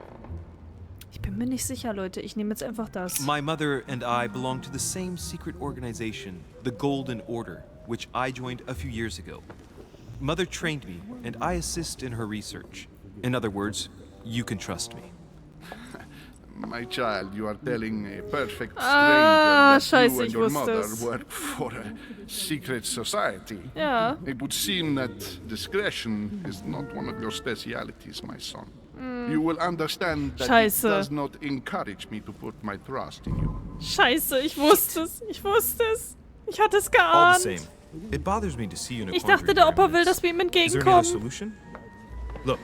Ich bin mir nicht sicher, Leute. Ich nehme jetzt einfach das. My mother and I belong to the same secret organization, the Golden Order, which I joined a few years ago. Mother trained me, and I assist in her research. In other words, you can trust me. My child, you are telling a perfect Ah, stranger that scheiße, you and ich your wusste mother es. work for a secret society. Ja. It would seem that discretion is not one of your specialities, my son. You will understand that Scheiße. it does not encourage me to put my trust in you. Scheiße, ich wusste es. Ich wusste es. Ich hatte es All geahnt. the same, it bothers me to see you in a Ich quandary, dachte, der Your Opa will, Eminence. dass wir ihm Is there any other entgegenkommen. solution? Look,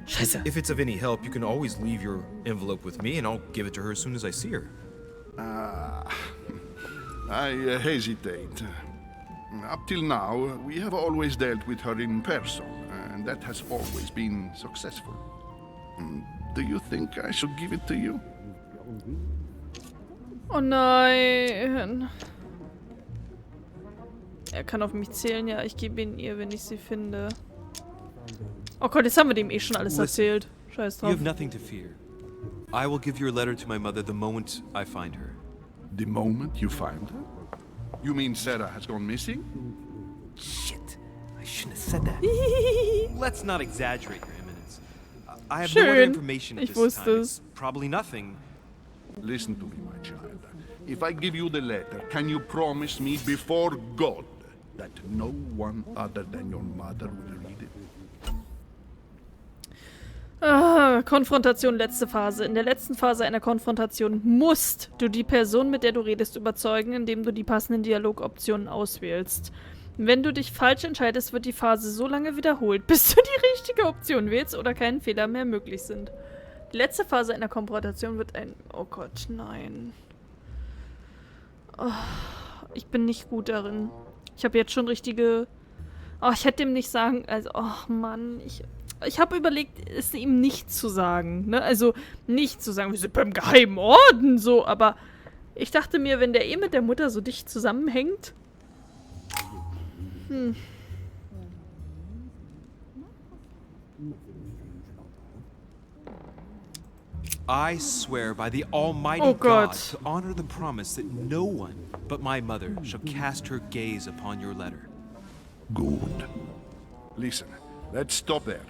Scheiße. if it's of any help, you can always leave your envelope with me, and I'll give it to her as soon as I see her. I hesitate. Up till now, we have always dealt with her in person, and that has always been successful. Do you think I should give it to you? Oh nein. Er kann auf mich zählen, ja. Ich gebe ihn ihr, wenn ich sie finde. Oh Gott, jetzt haben wir dem eh schon alles Listen, erzählt. Scheiß You drauf. have nothing to fear. I will give your letter to my mother the moment I find her. The moment you find her? You mean Sarah has gone missing? Shit, I shouldn't have said that. Let's not exaggerate, Your Eminence. I have no other Schön. information at Ich this wusste time. es. It's probably nothing. Listen to me, my child. If I give you the letter, can you promise me before God that no one other than your mother will read it? Ah, Konfrontation, letzte Phase. In der letzten Phase einer Konfrontation musst du die Person, mit der du redest, überzeugen, indem du die passenden Dialogoptionen auswählst. Wenn du dich falsch entscheidest, wird die Phase so lange wiederholt, bis du die richtige Option wählst oder keinen Fehler mehr möglich sind. Die letzte Phase einer Konfrontation wird ein... Oh Gott, nein. Oh, ich bin nicht gut darin. Ich habe jetzt schon richtige... Oh, ich hätte dem nicht sagen... Also, oh Mann, ich habe überlegt, es ihm nicht zu sagen, ne? Also nicht zu sagen, wir sind beim Geheimen Orden, so, aber ich dachte mir, wenn der mit der Mutter so dicht zusammenhängt. I swear by the Almighty Oh God Gott. to honor the promise that no one but my mother shall cast her gaze upon your letter. Good. Listen, let's stop there.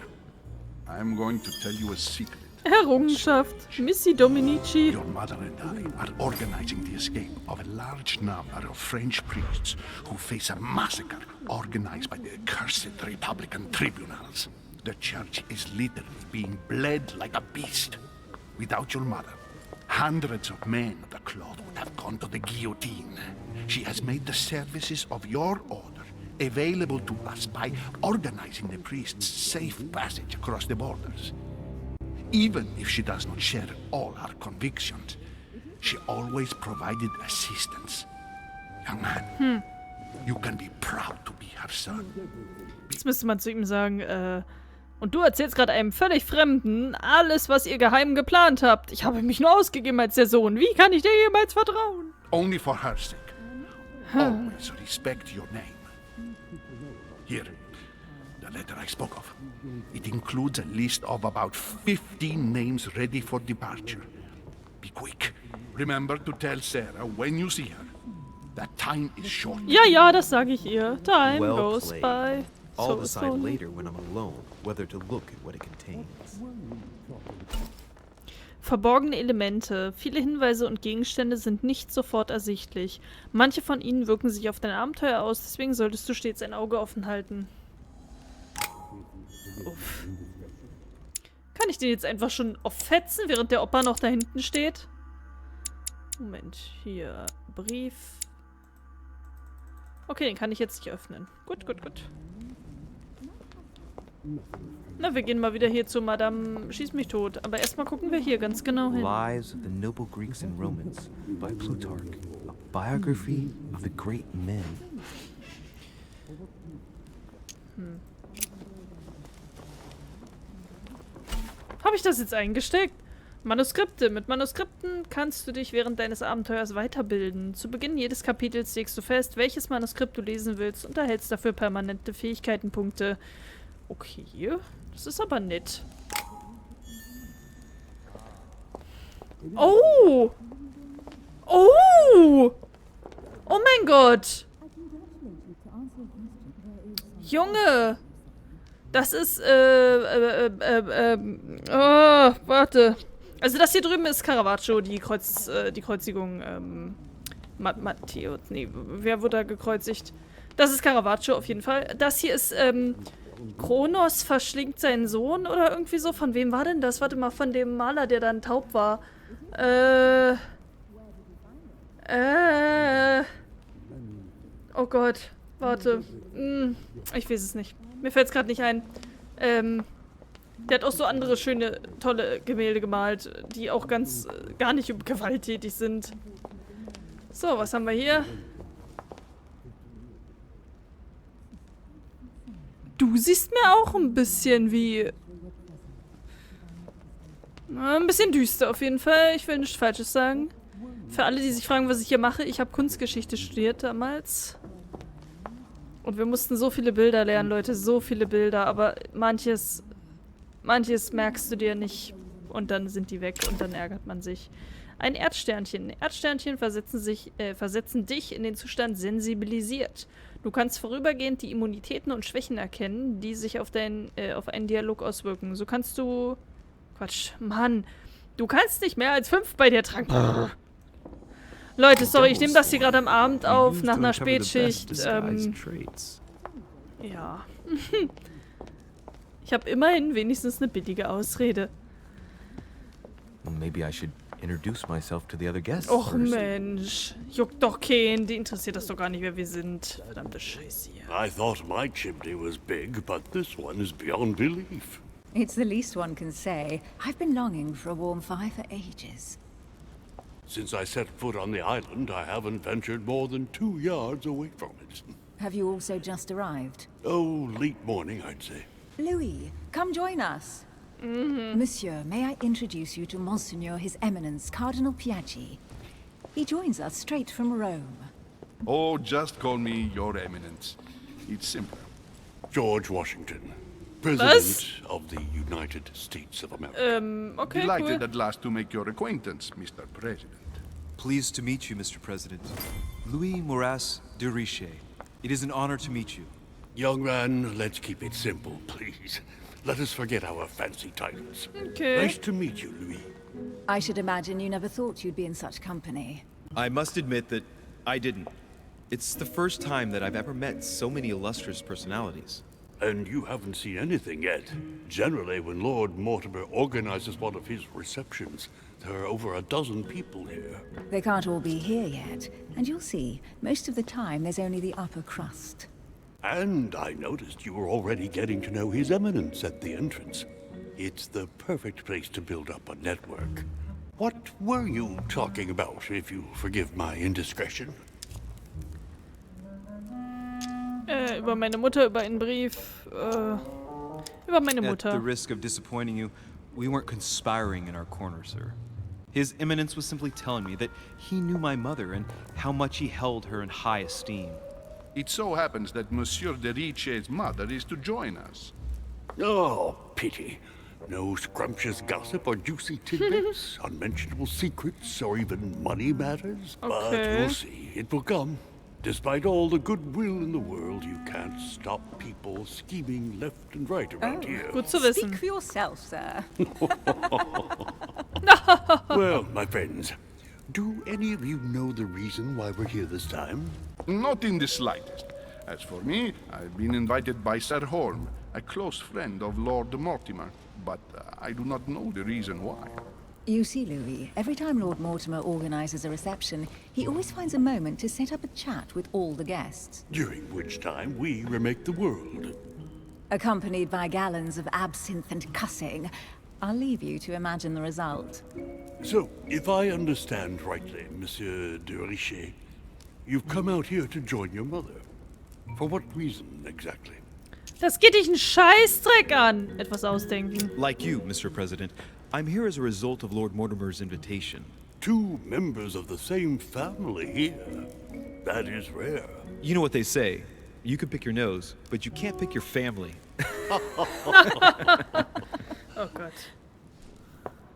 I'm going to tell you a secret. Errungenschaft. Missy Dominici. Your mother and I are organizing the escape of a large number of French priests who face a massacre organized by the accursed Republican tribunals. The church is literally being bled like a beast. Without your mother, hundreds of men of the cloth would have gone to the guillotine. She has made the services of your order available to us by organizing the priests' safe passage across the borders. Even if she does not share all our convictions, she always provided assistance. Young man, you can be proud to be her son. Jetzt müsste man zu ihm sagen, und du erzählst gerade einem völlig Fremden alles, was ihr geheim geplant habt. Ich habe mich nur ausgegeben als der Sohn. Wie kann ich dir jemals vertrauen? Only for her sake. Always respect your name. Here, the letter I spoke of. It includes a list of about 15 names ready for departure. Be quick. Remember to tell Sarah when you see her. That time is short. Ja, das sage ich ihr. Time Well goes played. by. I'll So decide slowly. later when I'm alone whether to look at what it contains. Verborgene Elemente. Viele Hinweise und Gegenstände sind nicht sofort ersichtlich. Manche von ihnen wirken sich auf dein Abenteuer aus, deswegen solltest du stets ein Auge offen halten. Uff. Kann ich den jetzt einfach schon auffetzen, während der Opa noch da hinten steht? Moment, hier. Brief. Okay, den kann ich jetzt nicht öffnen. Gut. Na, wir gehen mal wieder hier zu Madame Schieß mich tot. Aber erstmal gucken wir hier ganz genau hin. Lives of the Noble Greeks and Romans by Plutarch. A biography of the great men. Habe ich das jetzt eingesteckt? Manuskripte. Mit Manuskripten kannst du dich während deines Abenteuers weiterbilden. Zu Beginn jedes Kapitels legst du fest, welches Manuskript du lesen willst und erhältst dafür permanente Fähigkeitenpunkte. Okay, das ist aber nett. Oh! Oh! Oh mein Gott! Junge! Das ist, warte. Also das hier drüben ist Caravaggio, die Kreuzigung, Matteo, nee, wer wurde da gekreuzigt? Das ist Caravaggio auf jeden Fall. Das hier ist, Kronos verschlingt seinen Sohn oder irgendwie so. Von wem war denn das? Warte mal, von dem Maler, der dann taub war. Oh Gott, warte. Ich weiß es nicht. Mir fällt es gerade nicht ein. Der hat auch so andere schöne, tolle Gemälde gemalt, die auch ganz, gar nicht gewalttätig sind. So, was haben wir hier? Du siehst mir auch ein bisschen wie... Ein bisschen düster auf jeden Fall. Ich will nichts Falsches sagen. Für alle, die sich fragen, was ich hier mache, ich habe Kunstgeschichte studiert damals. Und wir mussten so viele Bilder lernen, Leute. So viele Bilder. Aber manches merkst du dir nicht. Und dann sind die weg und dann ärgert man sich. Ein Erdsternchen. Erdsternchen versetzen dich in den Zustand sensibilisiert. Du kannst vorübergehend die Immunitäten und Schwächen erkennen, die sich auf einen Dialog auswirken. So kannst du... Quatsch, Mann. Du kannst nicht mehr als 5 bei dir tragen. Leute, sorry, ich nehme das hier gerade am Abend auf, nach einer Spätschicht. Ja. Ich habe immerhin wenigstens eine billige Ausrede. Maybe I should introduce myself to the other guests Och first. Mensch, juckt doch keinen, die interessiert das doch gar nicht, wer wir sind. Verdammte Scheiße hier. I thought my chimney was big, but this one is beyond belief. It's the least one can say. I've been longing for a warm fire for ages. Since I set foot on the island, I haven't ventured more than 2 yards away from it. Have you also just arrived? Oh, late morning, I'd say. Louis, come join us. Monsieur, may I introduce you to Monseigneur His Eminence, Cardinal Piaggi. He joins us straight from Rome. Oh, just call me Your Eminence. It's simpler. George Washington, President of the United States of America. Okay, Delighted cool. at last to make your acquaintance, Mr. President. Pleased to meet you, Mr. President. Louis Moras de Riche. It is an honor to meet you. Young man, let's keep it simple, please. Let us forget our fancy titles. Okay. Nice to meet you, Louis. I should imagine you never thought you'd be in such company. I must admit that I didn't. It's the first time that I've ever met so many illustrious personalities. And you haven't seen anything yet. Generally, when Lord Mortimer organizes one of his receptions, there are over a dozen people here. They can't all be here yet, and you'll see, most of the time there's only the upper crust. And I noticed you were already getting to know His Eminence at the entrance. It's the perfect place to build up a network. What were you talking about, if you forgive my indiscretion? Über meine Mutter, über einen Brief, über meine At Mutter. the risk of disappointing you, we weren't conspiring in our corner, sir. His Eminence was simply telling me that he knew my mother and how much he held her in high esteem. It so happens that Monsieur de Riche's mother is to join us. Oh, pity. No scrumptious gossip or juicy tidbits, unmentionable secrets, or even money matters. But Okay. you'll see, it will come. Despite all the goodwill in the world, you can't stop people scheming left and right around here. Gut zu wissen. Speak for yourself, sir. Well, my friends, do any of you know the reason why we're here this time? Not in the slightest. As for me, I've been invited by Sir Holm, a close friend of Lord Mortimer, but I do not know the reason why. You see, Louis, every time Lord Mortimer organizes a reception, he always finds a moment to set up a chat with all the guests, During which time we remake the world. accompanied by gallons of absinthe and cussing. I'll leave you to imagine the result. So, if I understand rightly, Monsieur de Riche, you've come out here to join your mother. For what reason, exactly? Das geht dich einen Scheißdreck an. Etwas ausdenken. Like you, Mr. President, I'm here as a result of Lord Mortimer's invitation. Two members of the same family here. That is rare. You know what they say. You can pick your nose, but you can't pick your family. Oh Gott.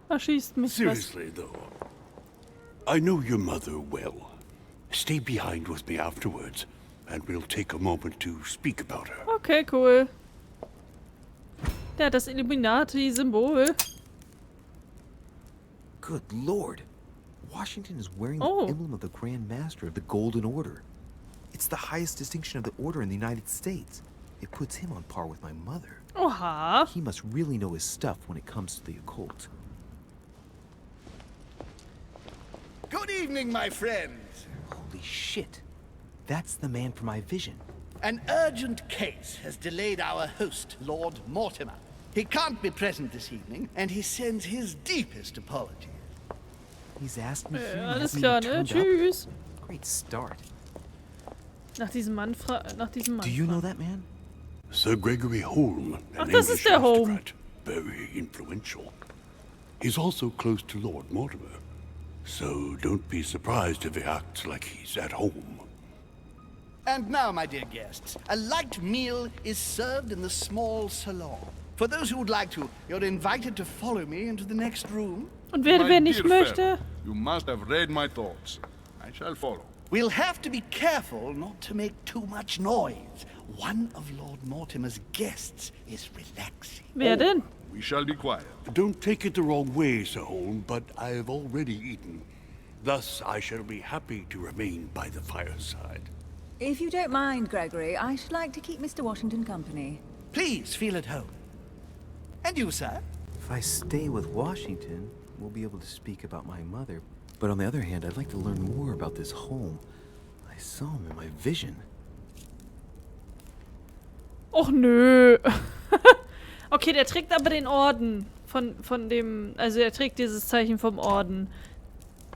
Erschießt mich was. Seriously, though, I know your mother well. Stay behind with me afterwards, and we'll take a moment to speak about her. Okay, cool. Der hat das Illuminati-Symbol. Good lord. Washington is wearing Oh. the emblem of the Grand Master of the Golden Order. It's the highest distinction of the order in the United States. It puts him on par with my mother. Oha. He must really know his stuff when it comes to the occult. Good evening, my friends. Holy shit. That's the man for my vision. An urgent case has delayed our host, Lord Mortimer. He can't be present this evening, and he sends his deepest apologies. He's asked me here and Alles hasn't klar, even ne? turned up. Tschüss. Great start. Nach diesem Mann Do you know that man? Sir Gregory Holm, Ach, an das ist English der Holm. aristocrat, very influential. He's also close to Lord Mortimer, so don't be surprised if he acts like he's at home. And now, my dear guests, a light meal is served in the small salon. For those who would like to, you're invited to follow me into the next room. Und wer My nicht dear möchte? fellow, you must have read my thoughts. I shall follow. We'll have to be careful not to make too much noise. One of Lord Mortimer's guests is relaxing. Wer denn? We shall be quiet. Don't take it the wrong way, Sir Holm, but I've already eaten. Thus, I shall be happy to remain by the fireside. If you don't mind, Gregory, I should like to keep Mr. Washington company. Please feel at home. And you, sir? If I stay with Washington, we'll be able to speak about my mother. But on the other hand, I'd like to learn more about this home. I saw him in my vision. Och nö. Okay, der trägt aber den Orden von dem, also er trägt dieses Zeichen vom Orden.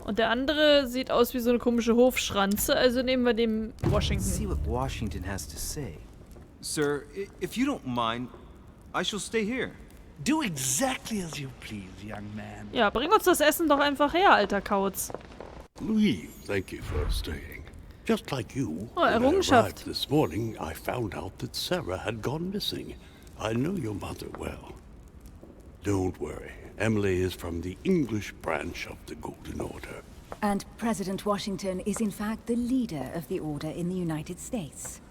Und der andere sieht aus wie so eine komische Hofschranze, also nehmen wir den See Washington. what Washington has to say. Sir, if you don't mind, I shall stay here. Do exactly as you please, young man. Ja, bring uns das Essen doch einfach her, alter Kauz. Louis, thank you for staying. Just like you, Oh, when I Errungenschaft. arrived this morning, I found out that Sarah had gone missing. I know your mother well. Don't worry. Emily is from the English branch of the Golden Order. And President Washington is in fact the leader of the Order in the United States.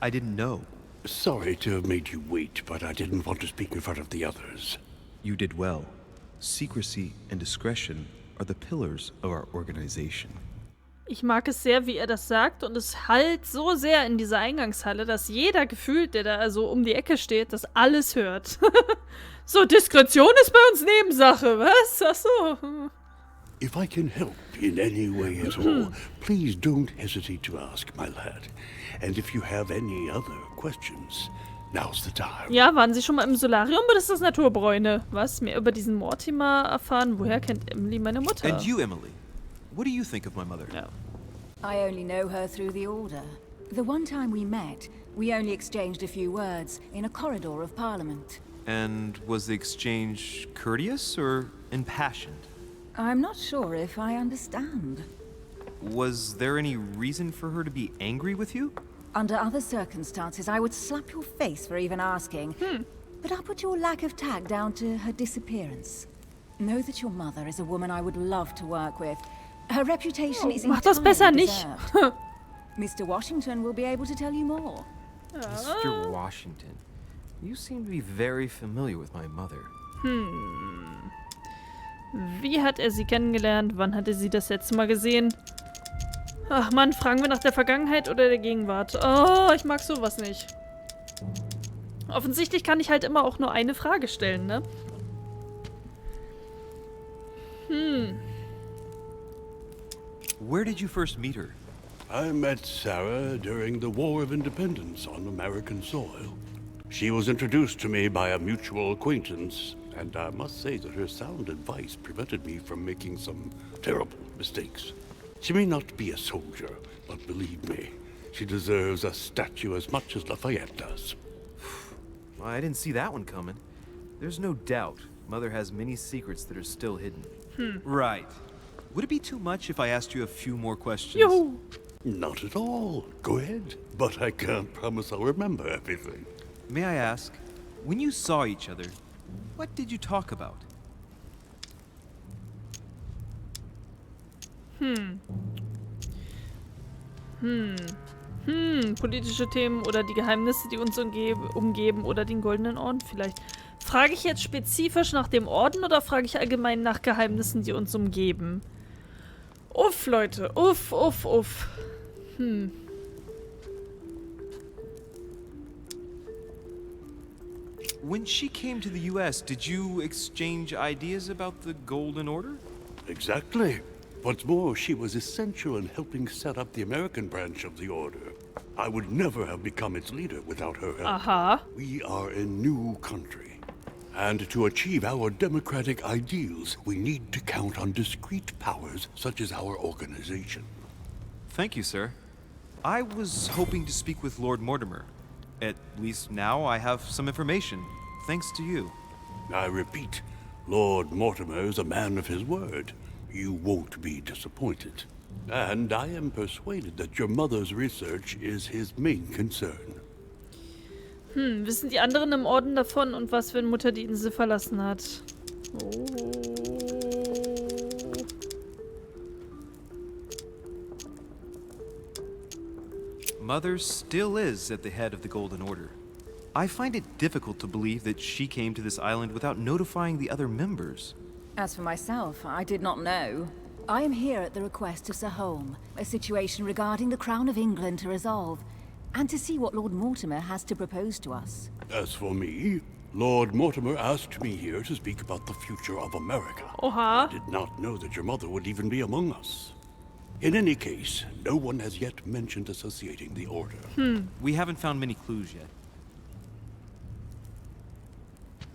I didn't know. Sorry to have made you wait, but I didn't want to speak in front of the others. You did well. Secrecy and discretion are the pillars of our organization. Ich mag es sehr, wie er das sagt, und es hallt so sehr in dieser Eingangshalle, dass jeder gefühlt, der da so um die Ecke steht, das alles hört. So, Diskretion ist bei uns Nebensache, was? Ach so. If I can help in any way at all, please don't hesitate to ask, my lad. And if you have any other questions, now's the time. Ja, waren Sie schon mal im Solarium oder ist das Naturbräune? Was? Mehr über diesen Mortimer erfahren? Woher kennt Emily meine Mutter? And you, Emily, what do you think of my mother? Ja. I only know her through the Order. The one time we met, we only exchanged a few words in a corridor of Parliament. And was the exchange courteous or impassioned? I'm not sure if I understand. Was there any reason for her to be angry with you? Under other circumstances, I would slap your face for even asking. But I'll put your lack of tact down to her disappearance. Know that your mother is a woman I would love to work with. Her reputation is Mach das besser entirely nicht. deserved. Mr. Washington will be able to tell you more. Mr. Washington, you seem to be very familiar with my mother. Wie hat er sie kennengelernt? Wann hat er sie das letzte Mal gesehen? Ach Mann, fragen wir nach der Vergangenheit oder der Gegenwart? Oh, ich mag sowas nicht. Offensichtlich kann ich halt immer auch nur eine Frage stellen, ne? Where did you first meet her? I met Sarah during the War of Independence on American soil. She was introduced to me by a mutual acquaintance, and I must say that her sound advice prevented me from making some terrible mistakes. She may not be a soldier, but believe me, she deserves a statue as much as Lafayette does. Well, I didn't see that one coming. There's no doubt Mother has many secrets that are still hidden. Right. Would it be too much if I asked you a few more questions? Juhu. Not at all. Go ahead. But I can't promise I'll remember everything. May I ask, when you saw each other, what did you talk about? Politische Themen oder die Geheimnisse, die uns umgeben oder den Goldenen Orden vielleicht. Frage ich jetzt spezifisch nach dem Orden oder frage ich allgemein nach Geheimnissen, die uns umgeben? Uff, Leute. Uff, uff, uff. When she came to the US, did you exchange ideas about the Golden Order? Exactly. What's more, she was essential in helping set up the American branch of the Order. I would never have become its leader without her help. Aha. We are a new country. And to achieve our democratic ideals, we need to count on discrete powers such as our organization. Thank you, sir. I was hoping to speak with Lord Mortimer. At least now I have some information, thanks to you. I repeat, Lord Mortimer is a man of his word. You won't be disappointed. And I am persuaded that your mother's research is his main concern. Wissen die anderen im Orden davon und was, wenn Mutter die Insel verlassen hat? Oh. Mother still is at the head of the Golden Order. I find it difficult to believe that she came to this island without notifying the other members. As for myself, I did not know. I am here at the request of Sir Holm, a situation regarding the Crown of England to resolve, and to see what Lord Mortimer has to propose to us. As for me, Lord Mortimer asked me here to speak about the future of America. Oha. I did not know that your mother would even be among us. In any case, no one has yet mentioned associating the Order. We haven't found many clues yet.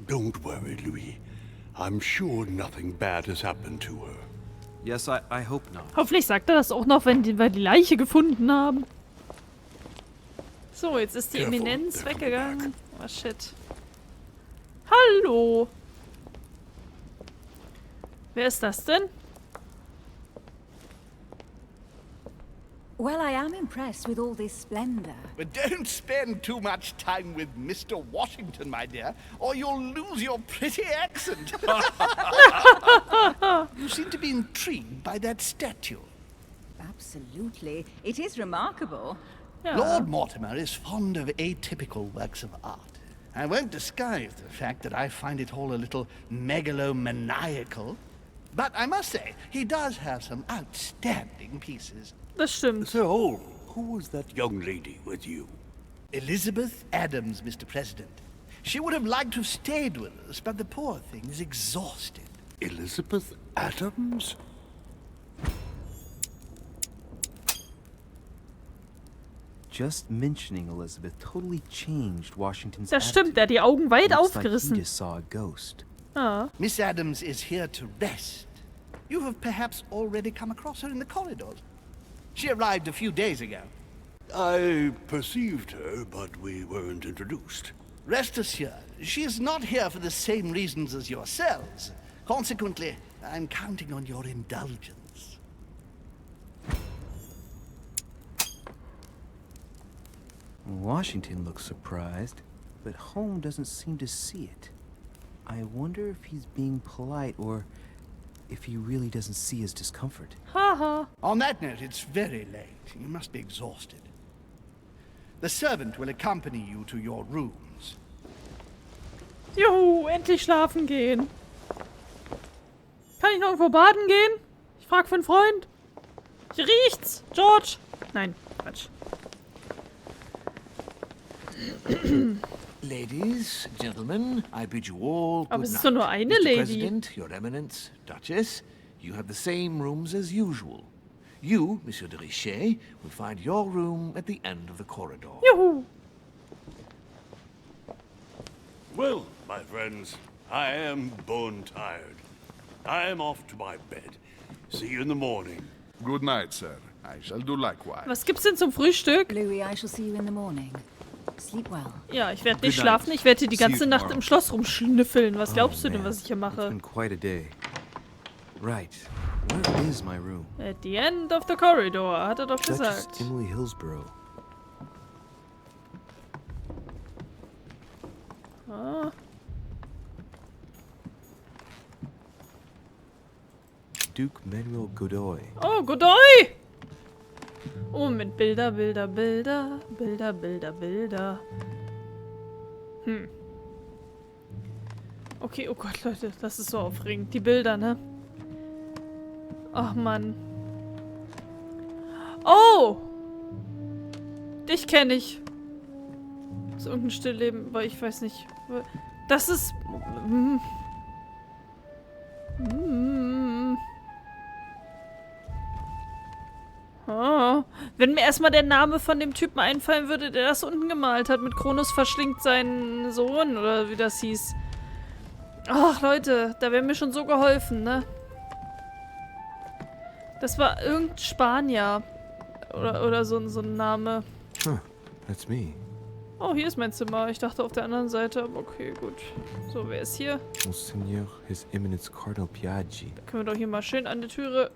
Don't worry, Louis. I'm sure nothing bad has happened to her. Yes, I hope not. Hoffentlich sagt er das auch noch, wenn wir die Leiche gefunden haben. So, jetzt ist die Careful, Eminenz they're coming weggegangen. Oh, shit. Hallo. Wer ist das denn? Well, I am impressed with all this splendor. But don't spend too much time with Mr. Washington, my dear, or you'll lose your pretty accent. You seem to be intrigued by that statue. Absolutely. It is remarkable. Ja. Lord Mortimer is fond of atypical works of art. I won't disguise the fact that I find it all a little megalomaniacal. But I must say, he does have some outstanding pieces. Das stimmt. So, who was that young lady with you? Elizabeth Adams, Mr. President. She would have liked to have stayed with us, but the poor thing is exhausted. Elizabeth Adams? Just mentioning Elizabeth totally changed Washington's Das stimmt, attitude. der hat die Augen weit Looks like he aufgerissen. just saw a ghost. Ah. Miss Adams is here to rest. You have perhaps already come across her in the corridors. She arrived a few days ago. I perceived her, but we weren't introduced. Rest assured, she is not here for the same reasons as yourselves. Consequently, I'm counting on your indulgence. Washington looks surprised, but Holmes doesn't seem to see it. I wonder if he's being polite or if he really doesn't see his discomfort. Haha. On that note, it's very late. You must be exhausted. The servant will accompany you to your rooms. Juhu, endlich schlafen gehen. Kann ich noch irgendwo baden gehen? Ich frag für einen Freund. Hier riecht's, George. Nein, Quatsch. Ladies, gentlemen, I bid you all Aber good es ist night. doch nur eine Mr. Lady. President, Your Eminence, Duchess, you have the same rooms as usual. You, Monsieur de Richet, will find your room at the end of the corridor. Juhu. Well, my friends, I am bone tired. I am off to my bed. See you in the morning. Good night, sir. I shall do likewise. Was gibt's denn zum Frühstück? Louis, I shall see you in the morning. Sleep well. Ja, ich werde nicht Good night. schlafen. Ich werde hier die See you ganze Nacht tomorrow. im Schloss rumschnüffeln. Was glaubst du denn, man, was ich hier It's mache? been quite a day. Right. Where is my room? At the end of the corridor, hat er doch Duchess gesagt. Emily Hillsborough. Ah. Duke Manuel Godoy. Oh, Godoy! Oh, mit Bilder, Bilder, Bilder. Bilder, Bilder, Bilder. Okay, oh Gott, Leute, das ist so aufregend. Die Bilder, ne? Ach, Mann. Oh! Dich kenne ich. Das ist irgendein Stillleben, aber ich weiß nicht. Das ist... Oh. Wenn mir erstmal der Name von dem Typen einfallen würde, der das unten gemalt hat, mit Kronos verschlingt seinen Sohn, oder wie das hieß. Ach, Leute, da wäre mir schon so geholfen, ne? Das war irgendein Spanier. Oder so ein Name. Huh, that's me. Oh, hier ist mein Zimmer. Ich dachte auf der anderen Seite, aber okay, gut. So, wer ist hier? Monseigneur, His Eminence Cardinal Piaggi. Da können wir doch hier mal schön an die Türe...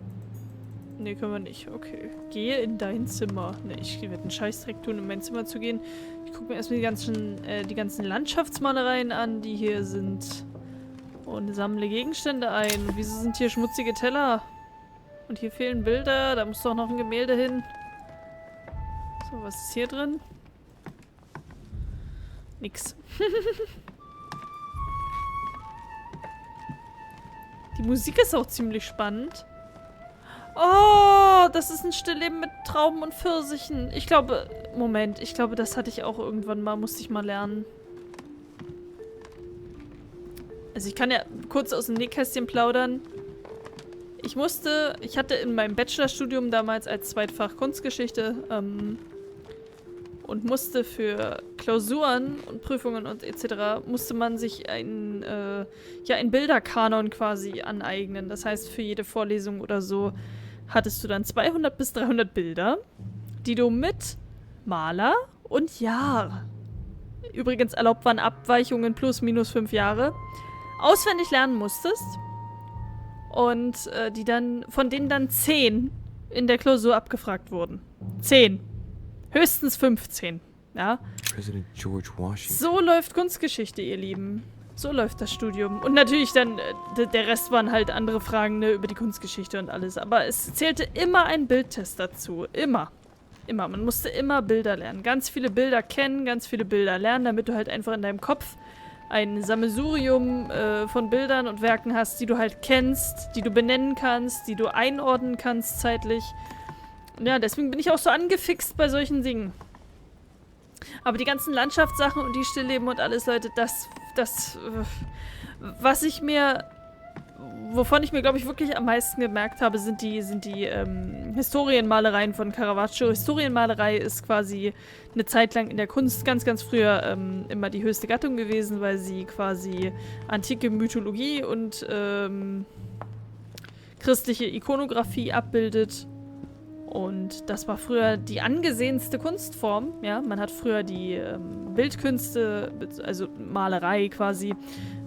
Nee, können wir nicht. Okay. Gehe in dein Zimmer. Nee, ich werde einen Scheißdreck tun, in mein Zimmer zu gehen. Ich gucke mir erstmal die ganzen Landschaftsmalereien an, die hier sind. Und sammle Gegenstände ein. Wieso sind hier schmutzige Teller? Und hier fehlen Bilder. Da muss doch noch ein Gemälde hin. So, was ist hier drin? Nix. Die Musik ist auch ziemlich spannend. Oh, das ist ein Stillleben mit Trauben und Pfirsichen. Ich glaube, Moment, ich glaube, das hatte ich auch irgendwann mal, musste ich mal lernen. Also ich kann ja kurz aus dem Nähkästchen plaudern. Ich hatte in meinem Bachelorstudium damals als Zweitfach Kunstgeschichte und musste für Klausuren und Prüfungen und etc. musste man sich einen Bilderkanon quasi aneignen. Das heißt, für jede Vorlesung oder so hattest du dann 200 bis 300 Bilder, die du mit Maler und Jahr übrigens erlaubt waren Abweichungen plus minus 5 Jahre, auswendig lernen musstest. Und von denen dann 10 in der Klausur abgefragt wurden. 10. Höchstens 15. Ja. President George Washington. So läuft Kunstgeschichte, ihr Lieben. So läuft das Studium. Und natürlich dann, der Rest waren halt andere Fragen, ne, über die Kunstgeschichte und alles. Aber es zählte immer ein Bildtest dazu. Immer. Immer. Man musste immer Bilder lernen. Ganz viele Bilder kennen, ganz viele Bilder lernen, damit du halt einfach in deinem Kopf ein Sammelsurium von Bildern und Werken hast, die du halt kennst, die du benennen kannst, die du einordnen kannst zeitlich. Ja, deswegen bin ich auch so angefixt bei solchen Dingen. Aber die ganzen Landschaftssachen und die Stillleben und alles, Leute, wovon ich mir, glaube ich, wirklich am meisten gemerkt habe, sind die Historienmalereien von Caravaggio. Historienmalerei ist quasi eine Zeit lang in der Kunst ganz, ganz früher immer die höchste Gattung gewesen, weil sie quasi antike Mythologie und christliche Ikonografie abbildet. Und das war früher die angesehenste Kunstform. Ja? Man hat früher die Bildkünste, also Malerei quasi,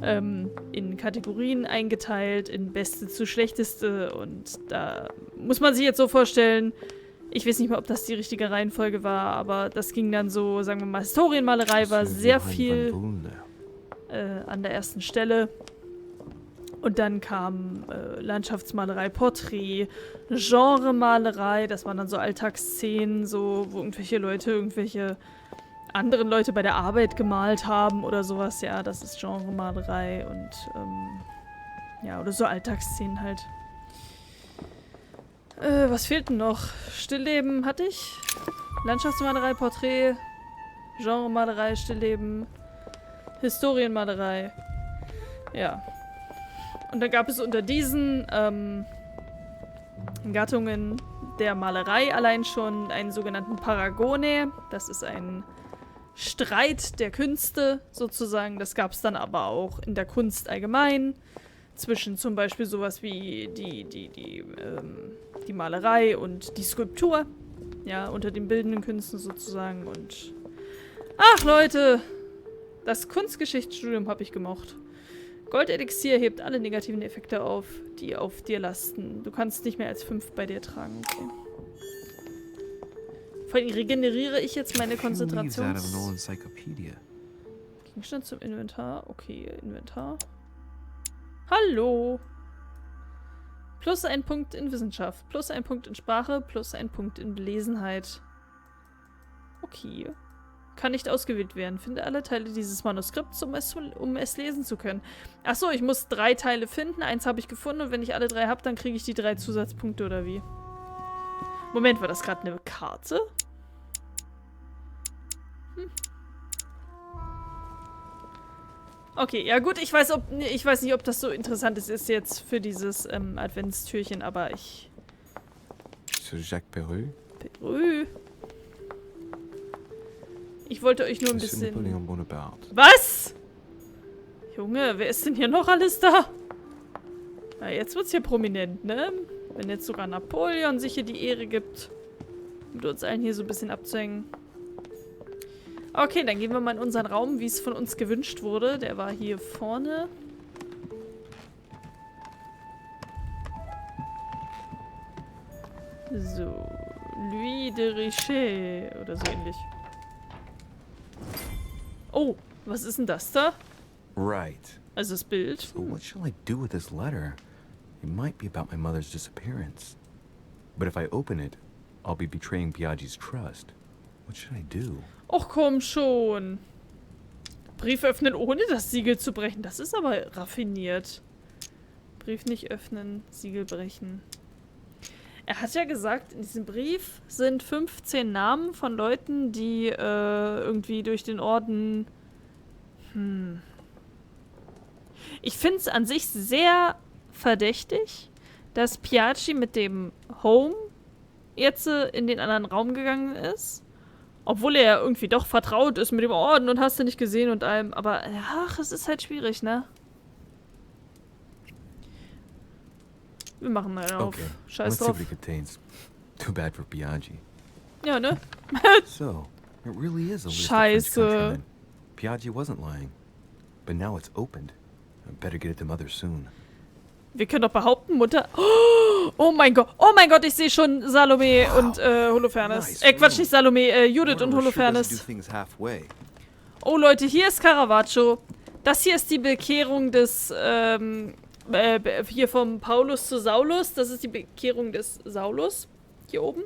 in Kategorien eingeteilt, in beste zu schlechteste. Und da muss man sich jetzt so vorstellen, ich weiß nicht mehr, ob das die richtige Reihenfolge war, aber das ging dann so, sagen wir mal, Historienmalerei war sehr viel an der ersten Stelle. Und dann kam Landschaftsmalerei, Porträt, Genremalerei, das waren dann so Alltagsszenen, so, wo irgendwelche anderen Leute bei der Arbeit gemalt haben oder sowas, ja, das ist Genremalerei und ja, oder so Alltagsszenen halt. Was fehlt denn noch? Stillleben hatte ich, Landschaftsmalerei, Porträt, Genremalerei, Stillleben, Historienmalerei, ja. Und dann gab es unter diesen Gattungen der Malerei allein schon einen sogenannten Paragone. Das ist ein Streit der Künste sozusagen. Das gab es dann aber auch in der Kunst allgemein. Zwischen zum Beispiel sowas wie die Malerei und die Skulptur. Ja, unter den bildenden Künsten sozusagen. Und ach Leute, das Kunstgeschichtsstudium habe ich gemocht. Goldelixier hebt alle negativen Effekte auf, die auf dir lasten. Du kannst nicht mehr als 5 bei dir tragen. Okay. Vor allem regeneriere ich jetzt meine Konzentrations... Gegenstand zum Inventar. Okay, Inventar. Hallo! Plus 1 Punkt in Wissenschaft, plus 1 Punkt in Sprache, plus 1 Punkt in Belesenheit. Okay. Kann nicht ausgewählt werden. Finde alle Teile dieses Manuskripts, um es lesen zu können. Achso, ich muss 3 Teile finden. 1 habe ich gefunden und wenn ich alle 3 habe, dann kriege ich die 3 Zusatzpunkte oder wie? Moment, war das gerade eine Karte? Okay, ja gut, ich weiß nicht, ob das so interessant ist jetzt für dieses Adventstürchen, aber ich... Sir Jacques Perreux? Perreux? Ich wollte euch nur ein bisschen... Napoleon Bonaparte. Was? Junge, wer ist denn hier noch alles da? Na, jetzt wird's hier prominent, ne? Wenn jetzt sogar Napoleon sich hier die Ehre gibt, mit uns allen hier so ein bisschen abzuhängen. Okay, dann gehen wir mal in unseren Raum, wie es von uns gewünscht wurde. Der war hier vorne. So. Louis de Richet oder so ähnlich. Oh, was ist denn das da? Right. Also das Bild. So what shall I do with this letter? It might be about my mother's disappearance. But if I open it, I'll be betraying Biaggi's trust. What should I do? Och, komm schon. Brief öffnen, ohne das Siegel zu brechen. Das ist aber raffiniert. Brief nicht öffnen, Siegel brechen. Er hat ja gesagt, in diesem Brief sind 15 Namen von Leuten, die irgendwie durch den Orden... Ich finde es an sich sehr verdächtig, dass Biaggi mit dem Home jetzt in den anderen Raum gegangen ist. Obwohl er ja irgendwie doch vertraut ist mit dem Orden und hast du nicht gesehen und allem. Aber, ach, es ist halt schwierig, ne? Wir machen mal auf. Okay. Scheiß Let's see drauf. what it contains. Too bad for Biaggi. Ja, ne? So, it really is a list of French Scheiße. countrymen. Piaggi wasn't lying. But now it's opened. I better get it to Mother soon. Wir können doch behaupten, Mutter... Oh mein Gott, ich sehe schon Salome und Holofernes. Quatsch, nicht Salome, Judith und Holofernes. Oh Leute, hier ist Caravaggio. Das hier ist die Bekehrung des, hier vom Paulus zu Saulus. Das ist die Bekehrung des Saulus. Hier oben.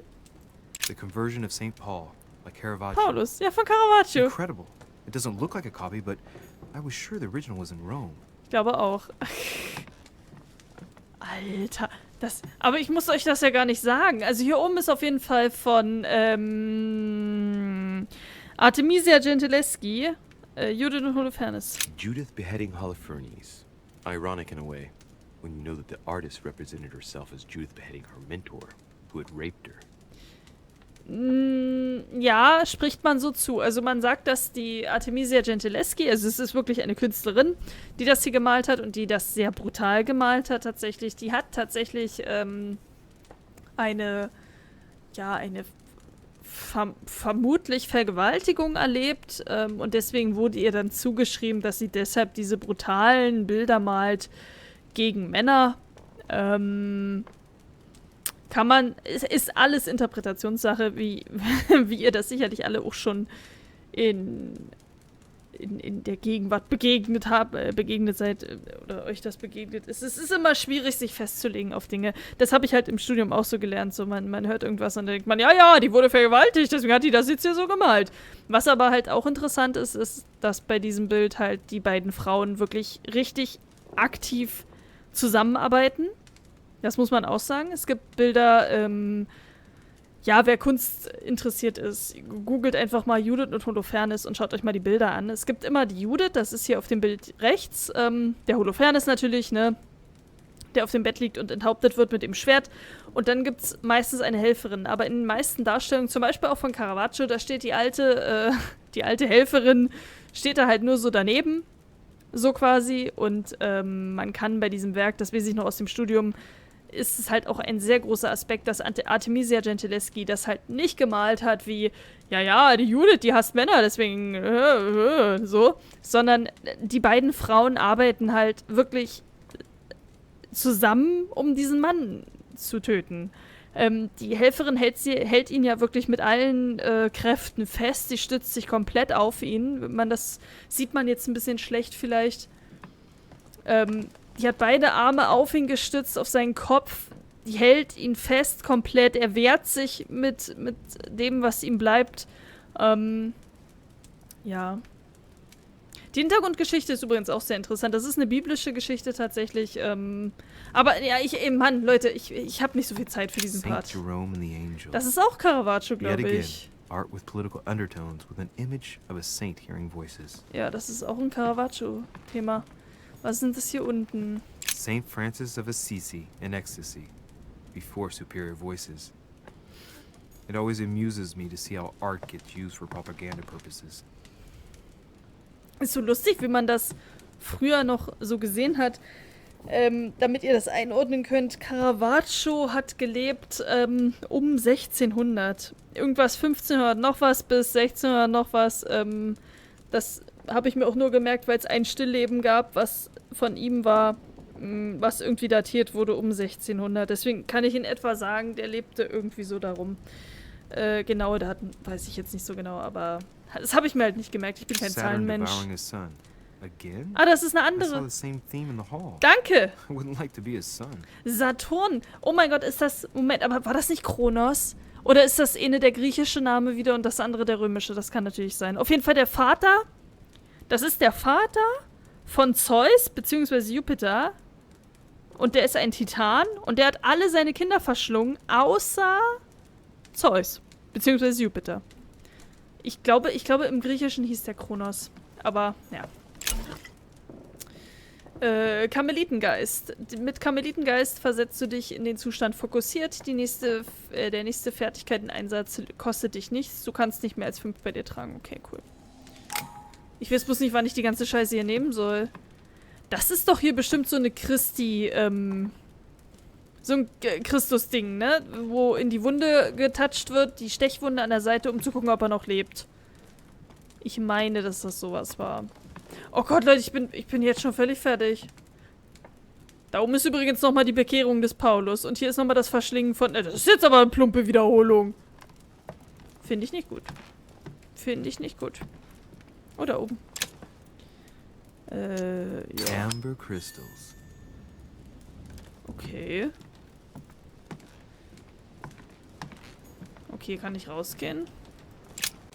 The conversion of St. Paul by Caravaggio. Paulus, ja, von Caravaggio. Incredible. It doesn't look like a copy, but I was sure the original was in Rome. Ich glaube auch. Alter, aber ich muss euch das ja gar nicht sagen. Also hier oben ist auf jeden Fall von Artemisia Gentileschi, Judith und Holofernes. Judith beheading Holofernes. Ironic in a way, when you know that the artist represented herself as Judith beheading her mentor, who had raped her. Ja, spricht man so zu. Also man sagt, dass die Artemisia Gentileschi, also es ist wirklich eine Künstlerin, die das hier gemalt hat und die das sehr brutal gemalt hat tatsächlich. Die hat tatsächlich eine vermutlich Vergewaltigung erlebt und deswegen wurde ihr dann zugeschrieben, dass sie deshalb diese brutalen Bilder gegen Männer. Es ist alles Interpretationssache, wie ihr das sicherlich alle auch schon in der Gegenwart begegnet seid oder euch das begegnet ist. Es ist immer schwierig, sich festzulegen auf Dinge. Das habe ich halt im Studium auch so gelernt. So, man hört irgendwas und dann denkt man, ja, die wurde vergewaltigt, deswegen hat die das jetzt hier so gemalt. Was aber halt auch interessant ist, dass bei diesem Bild halt die beiden Frauen wirklich richtig aktiv zusammenarbeiten. Das muss man auch sagen. Es gibt Bilder, wer Kunst interessiert ist, googelt einfach mal Judith und Holofernes und schaut euch mal die Bilder an. Es gibt immer die Judith, das ist hier auf dem Bild rechts, der Holofernes natürlich, ne, der auf dem Bett liegt und enthauptet wird mit dem Schwert. Und dann gibt es meistens eine Helferin. Aber in den meisten Darstellungen, zum Beispiel auch von Caravaggio, da steht die alte Helferin, steht da halt nur so daneben, so quasi. Und man kann bei diesem Werk, das weiß ich noch aus dem Studium, ist es halt auch ein sehr großer Aspekt, dass Artemisia Gentileschi das halt nicht gemalt hat wie, die Judith, die hasst Männer, deswegen so, sondern die beiden Frauen arbeiten halt wirklich zusammen, um diesen Mann zu töten. Die Helferin hält ihn ja wirklich mit allen Kräften fest, sie stützt sich komplett auf ihn. Das sieht man jetzt ein bisschen schlecht vielleicht. Die hat beide Arme auf ihn gestützt, auf seinen Kopf. Die hält ihn fest komplett. Er wehrt sich mit dem, was ihm bleibt. Die Hintergrundgeschichte ist übrigens auch sehr interessant. Das ist eine biblische Geschichte tatsächlich. Aber ja, Leute, ich habe nicht so viel Zeit für diesen Part. Das ist auch Caravaggio, glaube ich. Art with political undertones with an image of a saint hearing voices. Ja, das ist auch ein Caravaggio-Thema. Was sind das hier unten? Saint Francis of Assisi in ecstasy, before superior voices. It always amuses me to see how art gets used for propaganda purposes. Ist so lustig, wie man das früher noch so gesehen hat. Damit ihr das einordnen könnt, Caravaggio hat gelebt um 1600. Irgendwas 1500 noch was bis 1600 noch was. Das habe ich mir auch nur gemerkt, weil es ein Stillleben gab, was von ihm war, was irgendwie datiert wurde um 1600. Deswegen kann ich in etwa sagen, der lebte irgendwie so darum. Genaue Daten weiß ich jetzt nicht so genau, aber das habe ich mir halt nicht gemerkt. Ich bin kein Zahlenmensch. Ah, das ist eine andere. Danke! Saturn. Oh mein Gott, ist das... Moment, aber war das nicht Kronos? Oder ist das eine der griechische Name wieder und das andere der römische? Das kann natürlich sein. Auf jeden Fall der Vater... Das ist der Vater von Zeus, beziehungsweise Jupiter. Und der ist ein Titan. Und der hat alle seine Kinder verschlungen, außer Zeus, beziehungsweise Jupiter. Ich glaube, im Griechischen hieß der Kronos. Aber, ja. Karmelitengeist. Mit Karmelitengeist versetzt du dich in den Zustand fokussiert. Der nächste Fertigkeiteneinsatz kostet dich nichts. Du kannst nicht mehr als 5 bei dir tragen. Okay, cool. Ich weiß bloß nicht, wann ich die ganze Scheiße hier nehmen soll. Das ist doch hier bestimmt so eine so ein Christus-Ding, ne? Wo in die Wunde getatscht wird, die Stechwunde an der Seite, um zu gucken, ob er noch lebt. Ich meine, dass das sowas war. Oh Gott, Leute, ich bin jetzt schon völlig fertig. Da oben ist übrigens nochmal die Bekehrung des Paulus. Und hier ist nochmal das Verschlingen von... Das ist jetzt aber eine plumpe Wiederholung. Finde ich nicht gut. Finde ich nicht gut. Oh, da oben. Ja. Amber crystals. Okay. Okay, kann ich rausgehen?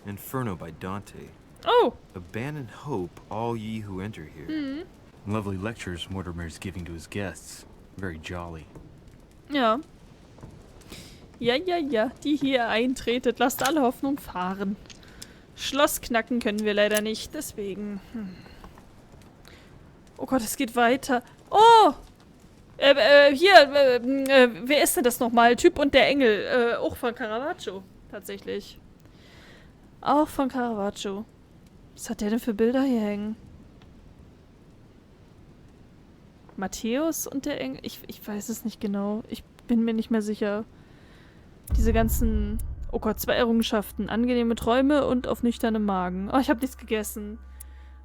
Inferno by Dante. Oh! Abandon hope, all ye who enter here. Lovely lectures Mortimer's giving to his guests. Very jolly. Ja. Ja. Die hier eintretet. Lasst alle Hoffnung fahren. Schloss knacken können wir leider nicht, deswegen. Oh Gott, es geht weiter. Oh! Wer ist denn das nochmal? Typ und der Engel. Auch von Caravaggio. Tatsächlich. Auch von Caravaggio. Was hat der denn für Bilder hier hängen? Matthäus und der Engel? Ich weiß es nicht genau. Ich bin mir nicht mehr sicher. Diese ganzen... Oh Gott, 2 Errungenschaften. Angenehme Träume und auf nüchternem Magen. Oh, ich habe nichts gegessen.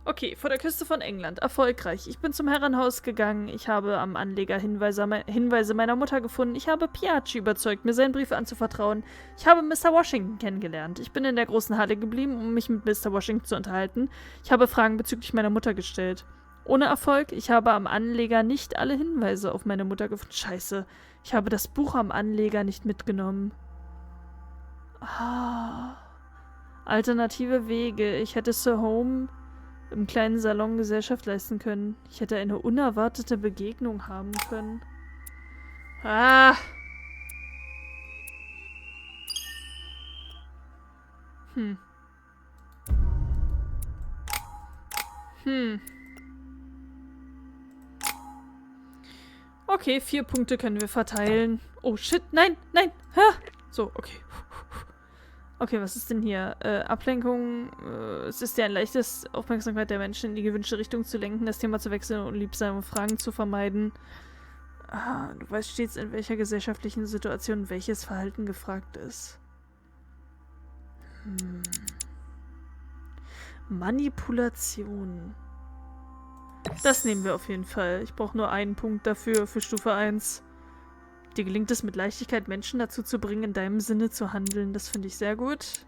Okay, vor der Küste von England. Erfolgreich. Ich bin zum Herrenhaus gegangen. Ich habe am Anleger Hinweise meiner Mutter gefunden. Ich habe Piaggi überzeugt, mir seinen Brief anzuvertrauen. Ich habe Mr. Washington kennengelernt. Ich bin in der großen Halle geblieben, um mich mit Mr. Washington zu unterhalten. Ich habe Fragen bezüglich meiner Mutter gestellt. Ohne Erfolg. Ich habe am Anleger nicht alle Hinweise auf meine Mutter gefunden. Scheiße. Ich habe das Buch am Anleger nicht mitgenommen. Ah. Alternative Wege. Ich hätte Sir Home im kleinen Salon Gesellschaft leisten können. Ich hätte eine unerwartete Begegnung haben können. Ah! Okay, 4 Punkte können wir verteilen. Oh, shit. Nein. Ha! So, okay. Okay, was ist denn hier? Ablenkung. Es ist ja ein leichtes Aufmerksamkeit der Menschen in die gewünschte Richtung zu lenken, das Thema zu wechseln und liebsame Fragen zu vermeiden. Ah, du weißt stets, in welcher gesellschaftlichen Situation welches Verhalten gefragt ist. Manipulation. Das nehmen wir auf jeden Fall. Ich brauche nur einen Punkt dafür, für Stufe 1. Dir gelingt es mit Leichtigkeit, Menschen dazu zu bringen, in deinem Sinne zu handeln. Das finde ich sehr gut.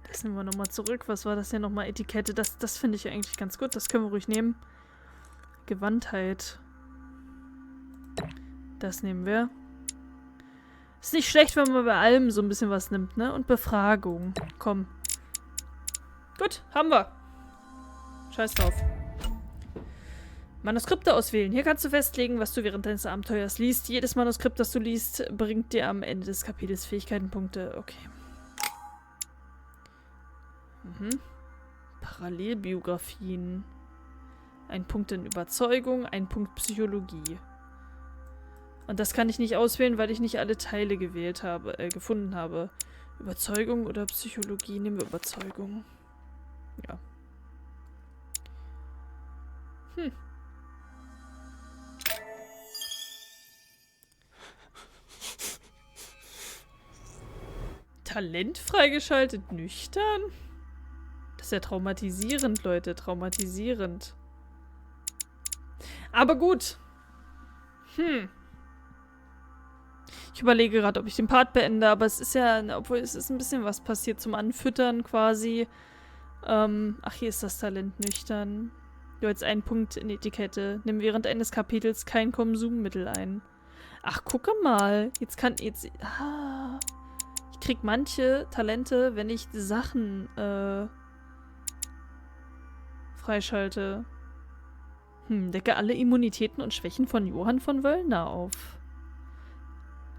Das nehmen wir nochmal zurück. Was war das hier nochmal? Etikette. Das finde ich eigentlich ganz gut. Das können wir ruhig nehmen. Gewandtheit. Das nehmen wir. Ist nicht schlecht, wenn man bei allem so ein bisschen was nimmt, ne? Und Befragung. Komm. Gut, haben wir. Scheiß drauf. Manuskripte auswählen. Hier kannst du festlegen, was du während deines Abenteuers liest. Jedes Manuskript, das du liest, bringt dir am Ende des Kapitels Fähigkeitenpunkte. Okay. Parallelbiografien. Ein Punkt in Überzeugung, ein Punkt Psychologie. Und das kann ich nicht auswählen, weil ich nicht alle Teile gefunden habe. Überzeugung oder Psychologie? Nehmen wir Überzeugung. Ja. Talent freigeschaltet, nüchtern? Das ist ja traumatisierend, Leute. Traumatisierend. Aber gut. Ich überlege gerade, ob ich den Part beende, aber es ist ja, obwohl es ist ein bisschen was passiert zum Anfüttern quasi. Ach, hier ist das Talent nüchtern. Du hast einen Punkt in Etikette. Nimm während eines Kapitels kein Konsummittel ein. Ach, gucke mal. Ich krieg manche Talente, wenn ich Sachen, freischalte. Decke alle Immunitäten und Schwächen von Johann von Wöllner auf.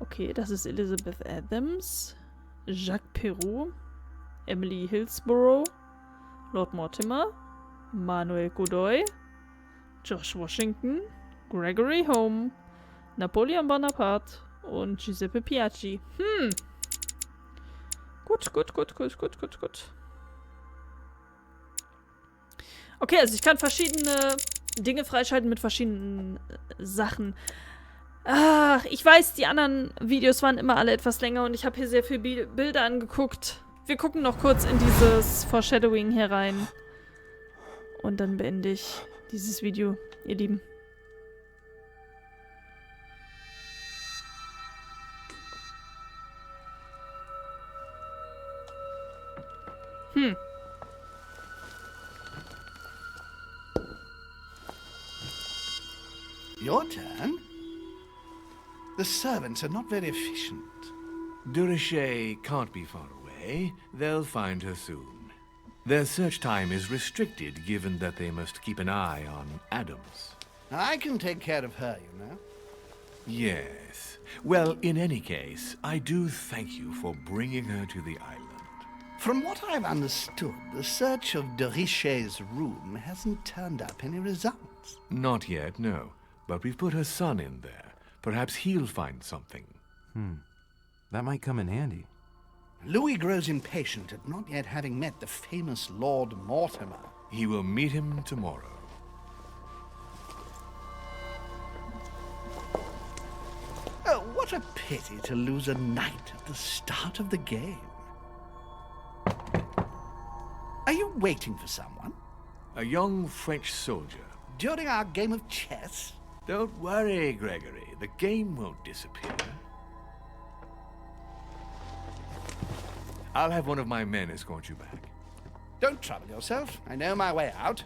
Okay, das ist Elizabeth Adams, Jacques Perrault, Emily Hillsborough, Lord Mortimer, Manuel Godoy, Josh Washington, Gregory Home, Napoleon Bonaparte und Giuseppe Piaggi. Gut. Okay, also ich kann verschiedene Dinge freischalten mit verschiedenen Sachen. Ach, ich weiß, die anderen Videos waren immer alle etwas länger und ich habe hier sehr viele Bilder angeguckt. Wir gucken noch kurz in dieses Foreshadowing hier rein. Und dann beende ich dieses Video, ihr Lieben. Your turn? The servants are not very efficient. Durocher can't be far away. They'll find her soon. Their search time is restricted, given that they must keep an eye on Adams. I can take care of her, you know. Yes. Well, in any case, I do thank you for bringing her to the island. From what I've understood, the search of de Richet's room hasn't turned up any results. Not yet, no. But we've put her son in there. Perhaps he'll find something. That might come in handy. Louis grows impatient at not yet having met the famous Lord Mortimer. He will meet him tomorrow. Oh, what a pity to lose a knight at the start of the game. Are you waiting for someone? A young French soldier. During our game of chess? Don't worry, Gregory. The game won't disappear. I'll have one of my men escort you back. Don't trouble yourself. I know my way out.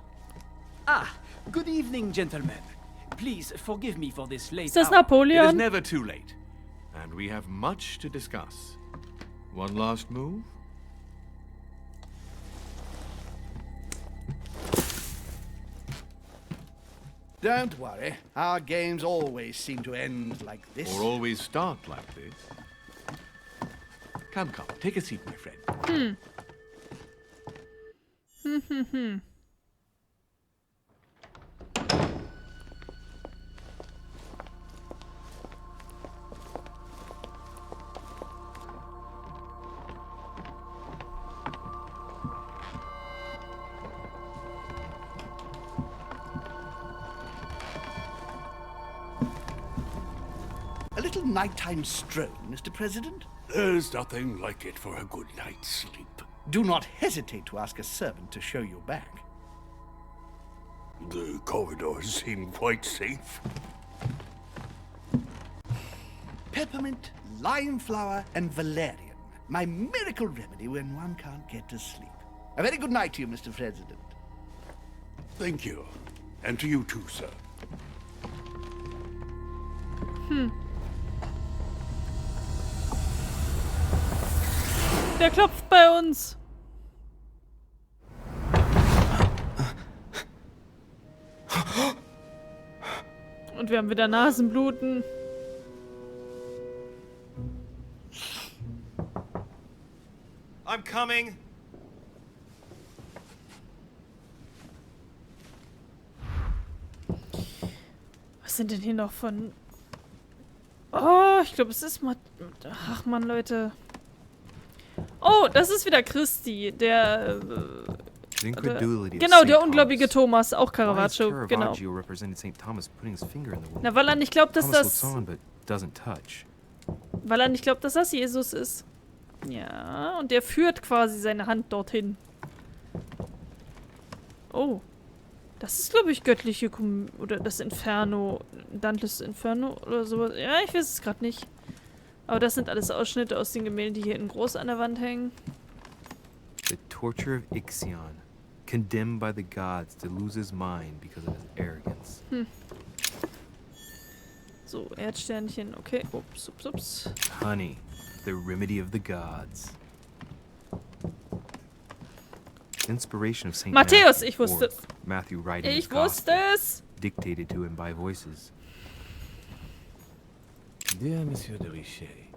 Ah, good evening, gentlemen. Please forgive me for this late Ist das hour. It is Napoleon? never too late. And we have much to discuss. One last move? Don't worry. Our games always seem to end like this. Or always start like this. Come, take a seat, my friend. A little nighttime stroll, Mr. President? There's nothing like it for a good night's sleep. Do not hesitate to ask a servant to show you back. The corridors seem quite safe. Peppermint, lime flower, and valerian. My miracle remedy when one can't get to sleep. A very good night to you, Mr. President. Thank you. And to you too, sir. Der klopft bei uns. Und wir haben wieder Nasenbluten. I'm coming. Was sind denn hier noch von... Oh, ich glaube, es ist... Ach man, Leute. Oh, das ist wieder Christi, der... The incredulity of genau, Saint der ungläubige Thomas. Thomas, auch Why has Caravaggio, genau. Caravaggio represented St. Thomas putting his finger in the wound? Na, weil er nicht glaubt, dass Thomas looks das... on but doesn't touch. Weil er nicht glaubt, dass das Jesus ist. Ja, und der führt quasi seine Hand dorthin. Oh. Das ist, glaube ich, göttliche oder das Inferno. Dantes Inferno oder sowas. Ja, ich weiß es gerade nicht. Aber das sind alles Ausschnitte aus den Gemälden, die hier in groß an der Wand hängen. The torture of Ixion, condemned by the gods to lose his mind because of his arrogance. So, Erdsternchen, okay. Ups, ups, ups. Honey, the remedy of the gods. Inspiration of Saint Matthäus, Matthew, ich wusste. or Matthew writing his Ich wusste gospel, es! dictated to him by voices. Dear Monsieur de Richet,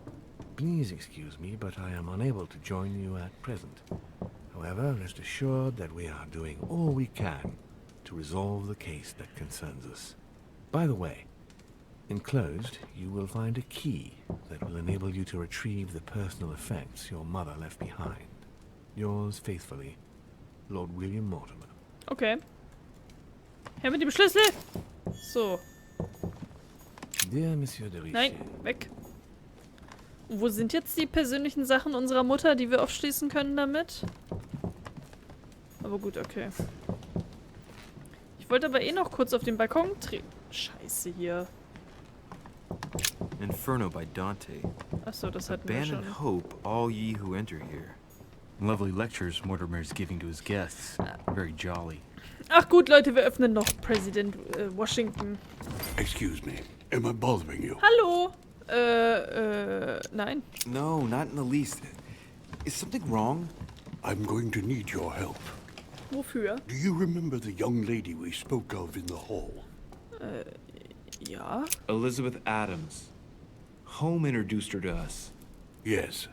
please excuse me, but I am unable to join you at present. However, rest assured that we are doing all we can to resolve the case that concerns us. By the way, enclosed, you will find a key that will enable you to retrieve the personal effects your mother left behind. Yours faithfully, Lord William Mortimer. Okay. Her mit dem Schlüssel! So. Dear Monsieur de Richet. Nein, weg. Wo sind jetzt die persönlichen Sachen unserer Mutter, die wir aufschließen können damit? Aber gut, okay. Ich wollte aber eh noch kurz auf den Balkon treten. Scheiße hier. Inferno by Dante. Achso, das hatten wir Abandon schon. hope, all ye who enter here. Lovely lectures Mortimer's giving to his guests. Very jolly. Ach gut, Leute, wir öffnen noch Präsident Washington. Excuse me. Am I bothering you? Hallo? Nein. No, not in the least. Is something wrong? I'm going to need your help. Wofür? Do you remember the young lady we spoke of in the hall? Ja. Elizabeth Adams. Home introduced her to us. Yes.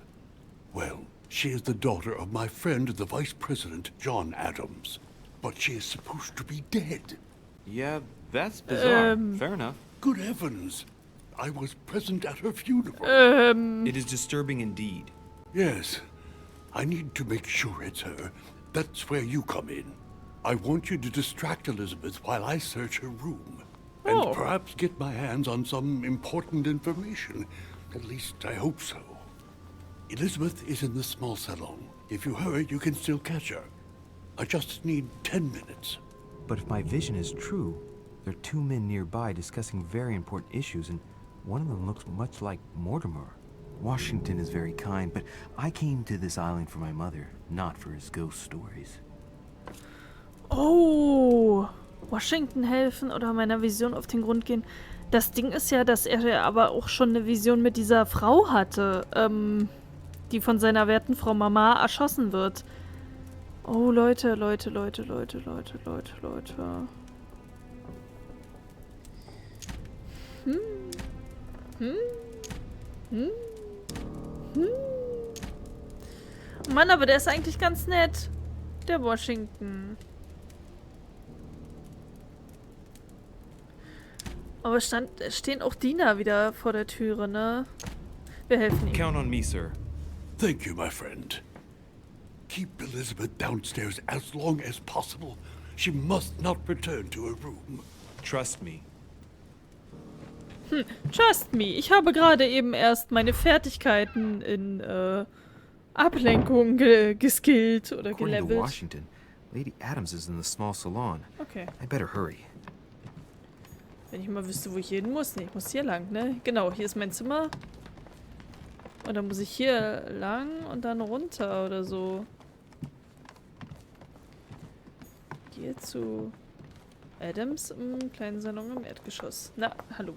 Well, she is the daughter of my friend, the Vice President, John Adams. But she is supposed to be dead. Yeah, that's bizarre. Fair enough. Good heavens. I was present at her funeral. It is disturbing indeed. Yes. I need to make sure it's her. That's where you come in. I want you to distract Elizabeth while I search her room. And perhaps get my hands on some important information. At least, I hope so. Elizabeth is in the small salon. If you hurry, you can still catch her. I just need 10 minutes. But if my vision is true, there are two men nearby discussing very important issues, and one of them looks much like Mortimer. Washington is very kind, but I came to this island for my mother, not for his ghost stories. Oh, Washington helfen oder meiner Vision auf den Grund gehen. Das Ding ist ja, dass er aber auch schon eine Vision mit dieser Frau hatte, die von seiner werten Frau Mama erschossen wird. Oh, Leute. Mann, aber der ist eigentlich ganz nett. Der Washington. Aber es stehen auch Diener wieder vor der Türe, ne? Wir helfen ihm. Count on me, sir. Thank you, my friend. Keep Elizabeth downstairs as long as possible. She must not return to her room. Trust me. Trust me, ich habe gerade eben erst meine Fertigkeiten in Ablenkung geskillt oder According to gelevelt. Washington, Lady Adams is in the small salon. Okay. I better hurry. Wenn ich mal wüsste, wo ich hin muss. Ne, ich muss hier lang, ne? Genau, hier ist mein Zimmer. Und dann muss ich hier lang und dann runter oder so. Gehe zu Adams im kleinen Salon im Erdgeschoss. Na, hallo.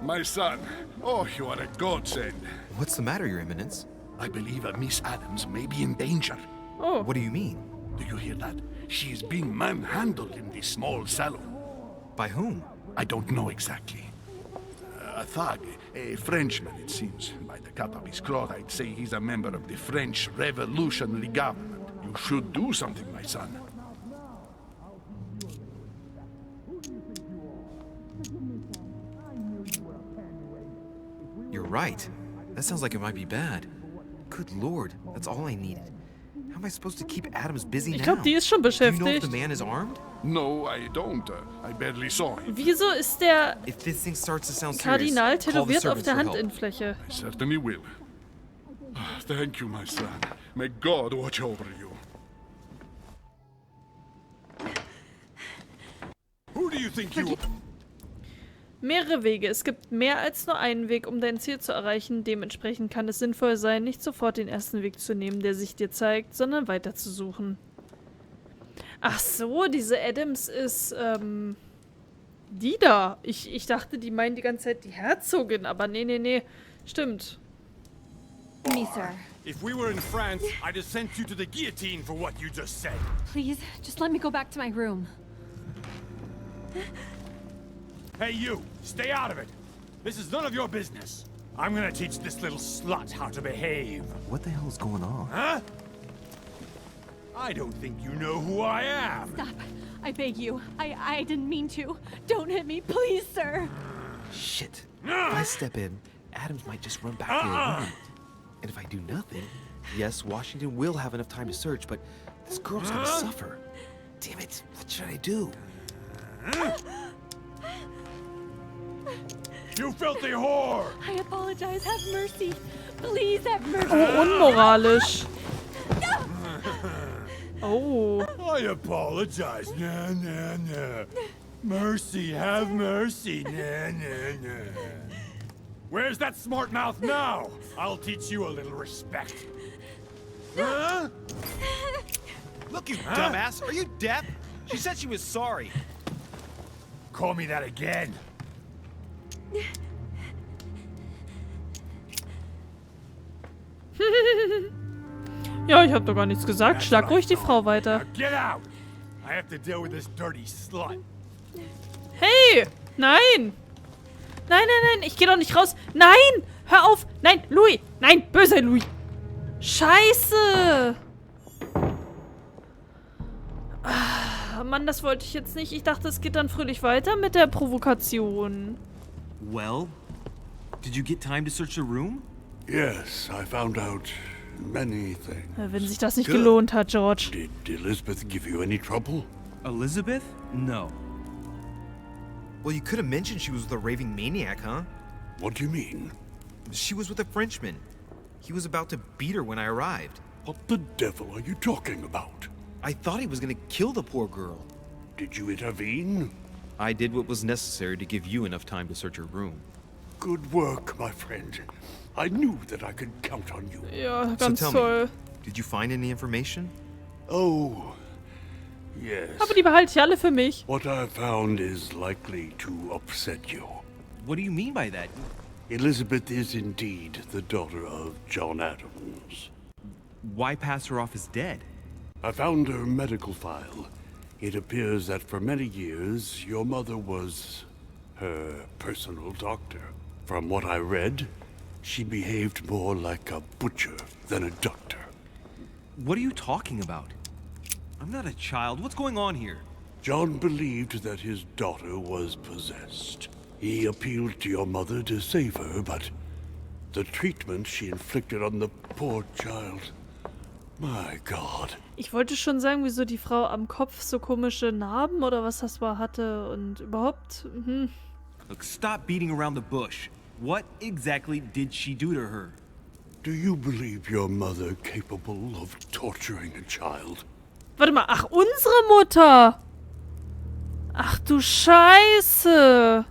My son. Oh, you are a godsend. What's the matter, Your Eminence? I believe a Miss Adams may be in danger. Oh. What do you mean? Do you hear that? She is being manhandled in the small salon. By whom? I don't know exactly. A thug, a Frenchman, it seems. By the cut of his cloth, I'd say he's a member of the French Revolutionary Government. You should do something, my son. You're right. That sounds like it might be bad. Good lord, that's all I needed. How am I supposed to keep Adams busy now? Ich glaube, die ist schon Do you know if beschäftigt. the man is armed? No, I don't. I barely saw him. Wieso ist der If this thing starts to sound serious, Kardinal call the tätowiert auf servants der for help. Handinnenfläche? I certainly will. Thank you, my son. May God watch over you. Who do you think you are? Mehrere Wege. Es gibt mehr als nur einen Weg, um dein Ziel zu erreichen. Dementsprechend kann es sinnvoll sein, nicht sofort den ersten Weg zu nehmen, der sich dir zeigt, sondern weiter zu suchen. Ach so, diese Adams ist, die da. Ich dachte, die meinen die ganze Zeit die Herzogin, aber nee. Stimmt. Me, sir. If we were in France, I'd have sent you to the guillotine for what you just said. Please, just let me go back to my room. Hey, you! Stay out of it! This is none of your business. I'm gonna teach this little slut how to behave. What the hell is going on? Huh? I don't think you know who I am. Stop. I beg you. I didn't mean to. Don't hit me, please, sir. Shit. If I step in, Adams might just run back for a minute. And if I do nothing, yes, Washington will have enough time to search, but this girl's gonna suffer. Damn it, what should I do? You filthy whore! I apologize. Have mercy. Please have mercy. Oh, unmoralisch. Oh. I apologize. Nah, nah, nah. Mercy, have mercy. Nah, nah, nah. Where's that smart mouth now? I'll teach you a little respect. Huh? Look, you dumbass! Are you deaf? She said she was sorry. Call me that again. Ja, ich hab doch gar nichts gesagt. Schlag ruhig die Frau weiter. Now get out! I have to deal with this dirty slut. Hey! Nein! Nein, nein, nein, ich geh doch nicht raus. Nein! Hör auf! Nein, Louis! Nein, böser Louis! Scheiße! Ah, Mann, das wollte ich jetzt nicht. Ich dachte, es geht dann fröhlich weiter mit der Provokation. Well, did you get time to search the room? Yes, I found out many things. Wenn sich das nicht gelohnt hat, George. Did Elizabeth give you any trouble? Elizabeth? No. Well, you could have mentioned she was with a raving maniac, huh? What do you mean? She was with a Frenchman. He was about to beat her when I arrived. What the devil are you talking about? I thought he was gonna kill the poor girl. Did you intervene? I did what was necessary to give you enough time to search her room. Good work, my friend. I knew that I could count on you. Ja, ganz so tell toll. me, did you find any information? Oh, yes. Aber die behalte ich alle für mich. What I found is likely to upset you. What do you mean by that? Elizabeth is indeed the daughter of John Adams. Why pass her off as dead? I found her medical file. It appears that for many years, your mother was her personal doctor. From what I read, she behaved more like a butcher than a doctor. What are you talking about? I'm not a child. What's going on here? John believed that his daughter was possessed. He appealed to your mother to save her, but the treatment she inflicted on the poor child... My God. Ich wollte schon sagen, wieso die Frau am Kopf so komische Narben oder was das war hatte und überhaupt. Look, stop beating around the bush. What exactly did she do to her? Do you believe your mother capable of torturing a child? Warte mal, ach, unsere Mutter! Ach du Scheiße!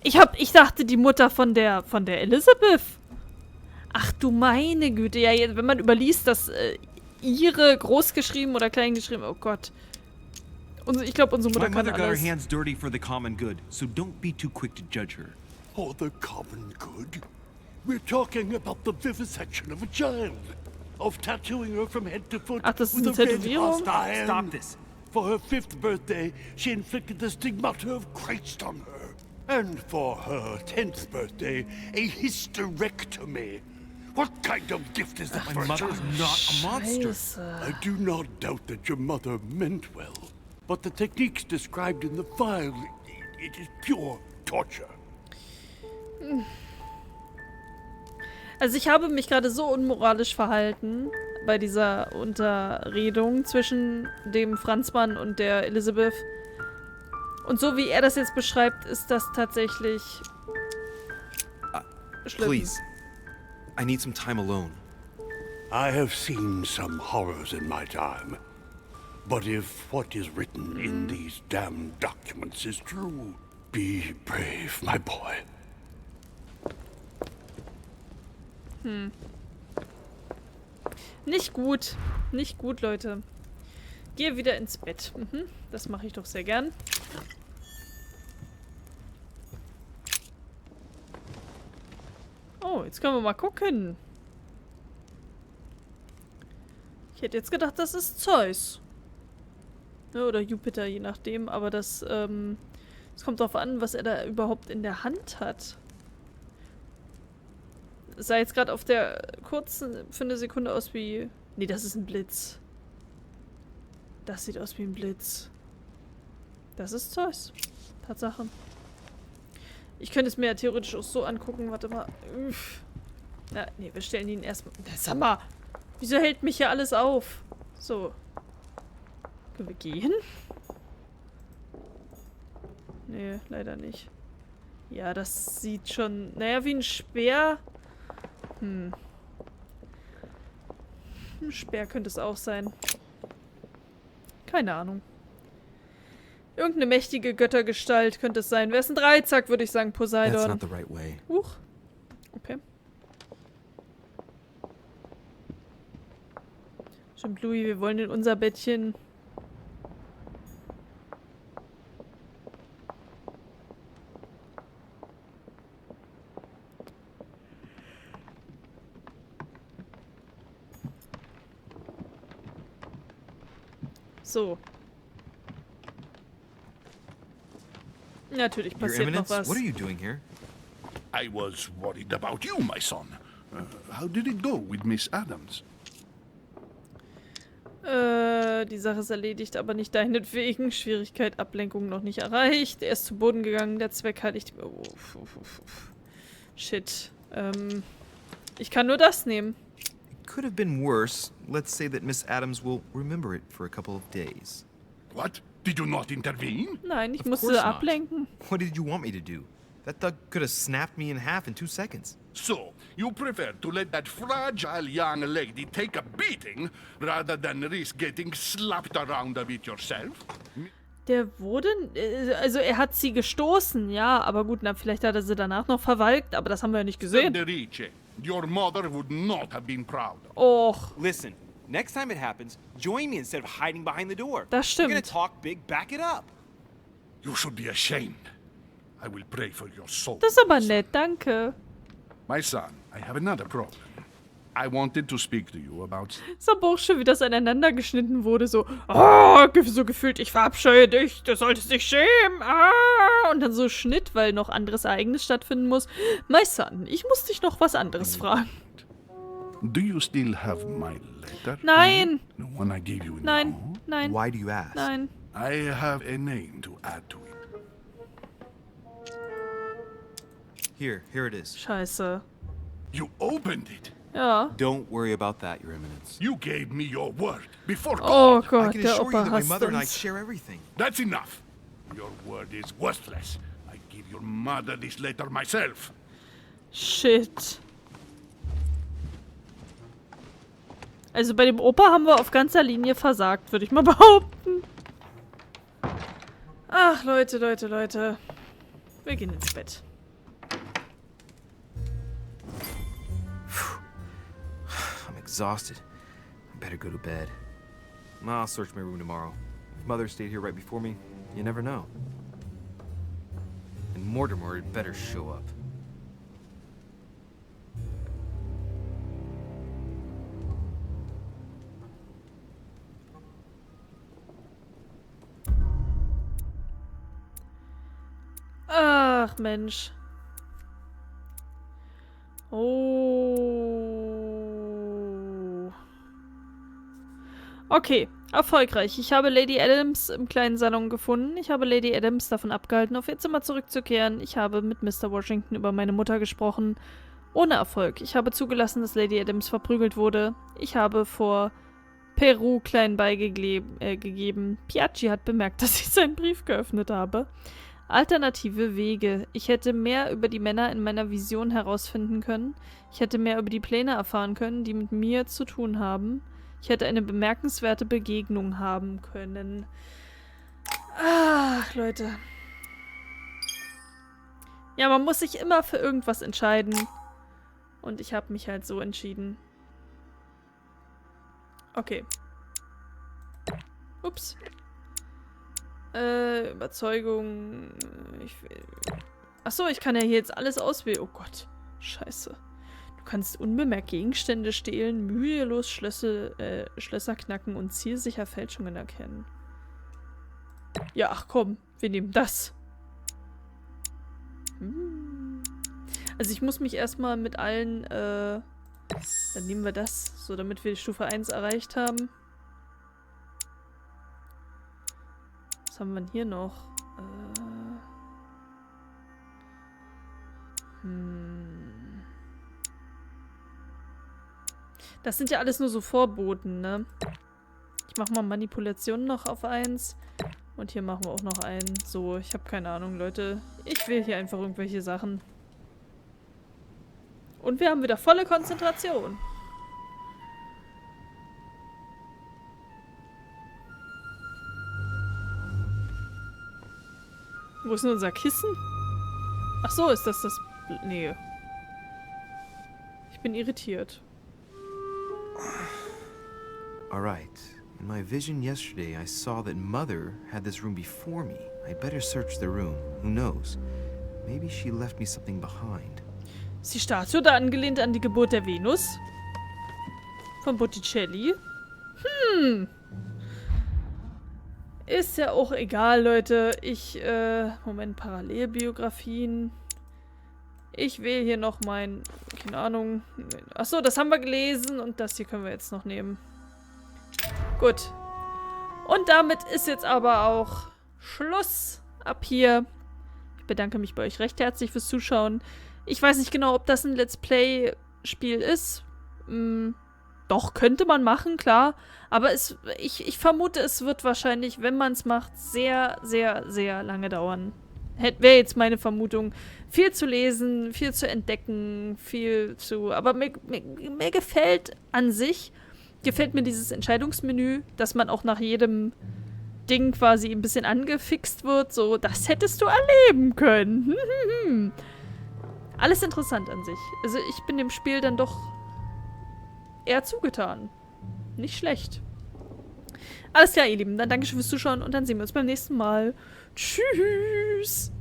Ich dachte, die Mutter von der Elizabeth. Ach du meine Güte, ja, wenn man überliest, dass ihre großgeschrieben oder kleingeschrieben, oh Gott. Ich glaube, unsere Mutter My kann mother got her alles. hands dirty for the common good, so don't be too quick to judge her. Oh, the common good? We're talking about the vivisection of a child. Of tattooing her from head to foot Ach, das ist with eine a red Tätowierung? hot iron. Stop this. For her 5th birthday, she inflicted the stigmata of Christ on her. And for her 10th birthday, a hysterectomy. What kind of gift is that for My a mother child? is not a monster. Scheiße. I do not doubt that your mother meant well. But the techniques described in the file, it is pure torture. Also ich habe mich gerade so unmoralisch verhalten bei dieser Unterredung zwischen dem Franzmann und der Elizabeth. Und so wie er das jetzt beschreibt, ist das tatsächlich schlimm. Please, I need some time alone. I have seen some horrors in my time. But if what is written in these damned documents is true, be brave, my boy. Nicht gut. Nicht gut, Leute. Gehe wieder ins Bett. Das mache ich doch sehr gern. Oh, Jetzt können wir mal gucken. Ich hätte jetzt gedacht, das ist Zeus. Ja, oder Jupiter, je nachdem. Aber das kommt darauf an, was er da überhaupt in der Hand hat. Es sah jetzt gerade auf der kurzen, für eine Sekunde aus wie... Nee, das ist ein Blitz. Das sieht aus wie ein Blitz. Das ist Zeus. Tatsache. Ich könnte es mir ja theoretisch auch so angucken. Warte mal. Na, nee, wir stellen ihn erstmal... Sag mal, wieso hält mich hier alles auf? So. Können wir gehen? Nee, leider nicht. Ja, das sieht schon... Naja, wie ein Speer. Ein Speer könnte es auch sein. Keine Ahnung. Irgendeine mächtige Göttergestalt könnte es sein. Wäre es ein Dreizack, würde ich sagen, Poseidon. That's not the right way. Huch. Okay. Stimmt, Louis, wir wollen in unser Bettchen. So. Natürlich Your passiert noch Eminence, was. what are you doing here? I was worried about you, my son. How did it go with Miss Adams? Die Sache ist erledigt, aber nicht deinetwegen. Schwierigkeit, Ablenkung noch nicht erreicht. Er ist zu Boden gegangen, der Zweck heiligt... Shit. Ich kann nur das nehmen. It could have been worse. Let's say that Miss Adams will remember it for a couple of days. What? Did you not intervene? Nein, ich Of course musste not. ablenken. What did you want me to do? That thug could have snapped me in half in 2 seconds. So, you prefer to let that fragile young lady take a beating rather than risk getting slapped around a bit yourself? Der wurde... Also er hat sie gestoßen, ja. Aber gut, na, vielleicht hat er sie danach noch verwalkt. Aber das haben wir ja nicht gesehen. Federice, your mother would not have been proud. Och. Listen, next time it happens, join me instead of hiding behind the door. Das You're gonna stimmt. talk big, back it up. You should be ashamed. I will pray for your soul. Das ist aber nett, danke. My son, I have another problem. I wanted to speak to you about... Ist aber auch schön, wie das aneinander geschnitten wurde. So, so gefühlt, ich verabscheue dich, du solltest dich schämen. Und dann so Schnitt, weil noch anderes Ereignis stattfinden muss. My son, ich muss dich noch was anderes fragen. Do you still have my letter? Nein. The one I gave you Nein, now? nein, Why do you ask? nein. I have a name to add to it. Here it is. Scheiße. You opened it. Ja. Don't worry about that, Your Eminence. You gave me your word before Oh God. I Gott, can der assure you Opa that my hasst mother and I uns. share everything. That's enough. Your word is worthless. I give your mother this letter myself. Shit. Also bei dem Opa haben wir auf ganzer Linie versagt, würde ich mal behaupten. Ach, Leute. Wir gehen ins Bett. I'm exhausted. I better go to bed. I'll search my room tomorrow. If Mother stayed here right before me, you never know. And Mortimer had better show up. Ach, Mensch. Oh. Okay, erfolgreich. Ich habe Lady Adams im kleinen Salon gefunden. Ich habe Lady Adams davon abgehalten, auf ihr Zimmer zurückzukehren. Ich habe mit Mr. Washington über meine Mutter gesprochen. Ohne Erfolg. Ich habe zugelassen, dass Lady Adams verprügelt wurde. Ich habe vor Peru klein beigegeben. Piaggi hat bemerkt, dass ich seinen Brief geöffnet habe. Alternative Wege. Ich hätte mehr über die Männer in meiner Vision herausfinden können. Ich hätte mehr über die Pläne erfahren können, die mit mir zu tun haben. Ich hätte eine bemerkenswerte Begegnung haben können. Ach, Leute. Ja, man muss sich immer für irgendwas entscheiden. Und ich habe mich halt so entschieden. Okay. Ups. Überzeugung. Achso, ich kann ja hier jetzt alles auswählen. Oh Gott. Scheiße. Du kannst unbemerkt Gegenstände stehlen, mühelos Schlösser knacken und zielsicher Fälschungen erkennen. Ja, ach komm, wir nehmen das. Also ich muss mich erstmal mit allen, dann nehmen wir das, so damit wir die Stufe 1 erreicht haben. Was haben wir denn hier noch? Das sind ja alles nur so Vorboten, ne? Ich mache mal Manipulation noch auf 1. Und hier machen wir auch noch einen. So, ich habe keine Ahnung, Leute. Ich will hier einfach irgendwelche Sachen. Und wir haben wieder volle Konzentration. Wo ist denn unser Kissen? Ach so, ist das das... Nee. Ich bin irritiert. Alright. In my vision yesterday, I saw that Mother had this room before me. I better search the room. Who knows? Maybe she left me something behind. Ist die Statue da angelehnt an die Geburt der Venus? Von Botticelli? Ist ja auch egal, Leute. Moment, Parallelbiografien. Ich wähle hier noch mein... Keine Ahnung. Achso, das haben wir gelesen und das hier können wir jetzt noch nehmen. Gut. Und damit ist jetzt aber auch Schluss ab hier. Ich bedanke mich bei euch recht herzlich fürs Zuschauen. Ich weiß nicht genau, ob das ein Let's Play-Spiel ist. Doch, könnte man machen, klar. Aber ich vermute, es wird wahrscheinlich, wenn man es macht, sehr, sehr, sehr lange dauern. Wäre jetzt meine Vermutung. Viel zu lesen, viel zu entdecken, aber mir gefällt an sich... Gefällt mir dieses Entscheidungsmenü, dass man auch nach jedem Ding quasi ein bisschen angefixt wird. So, das hättest du erleben können. Alles interessant an sich. Also ich bin dem Spiel dann doch eher zugetan. Nicht schlecht. Alles klar, ihr Lieben. Dann danke schön fürs Zuschauen und dann sehen wir uns beim nächsten Mal. Tschüss.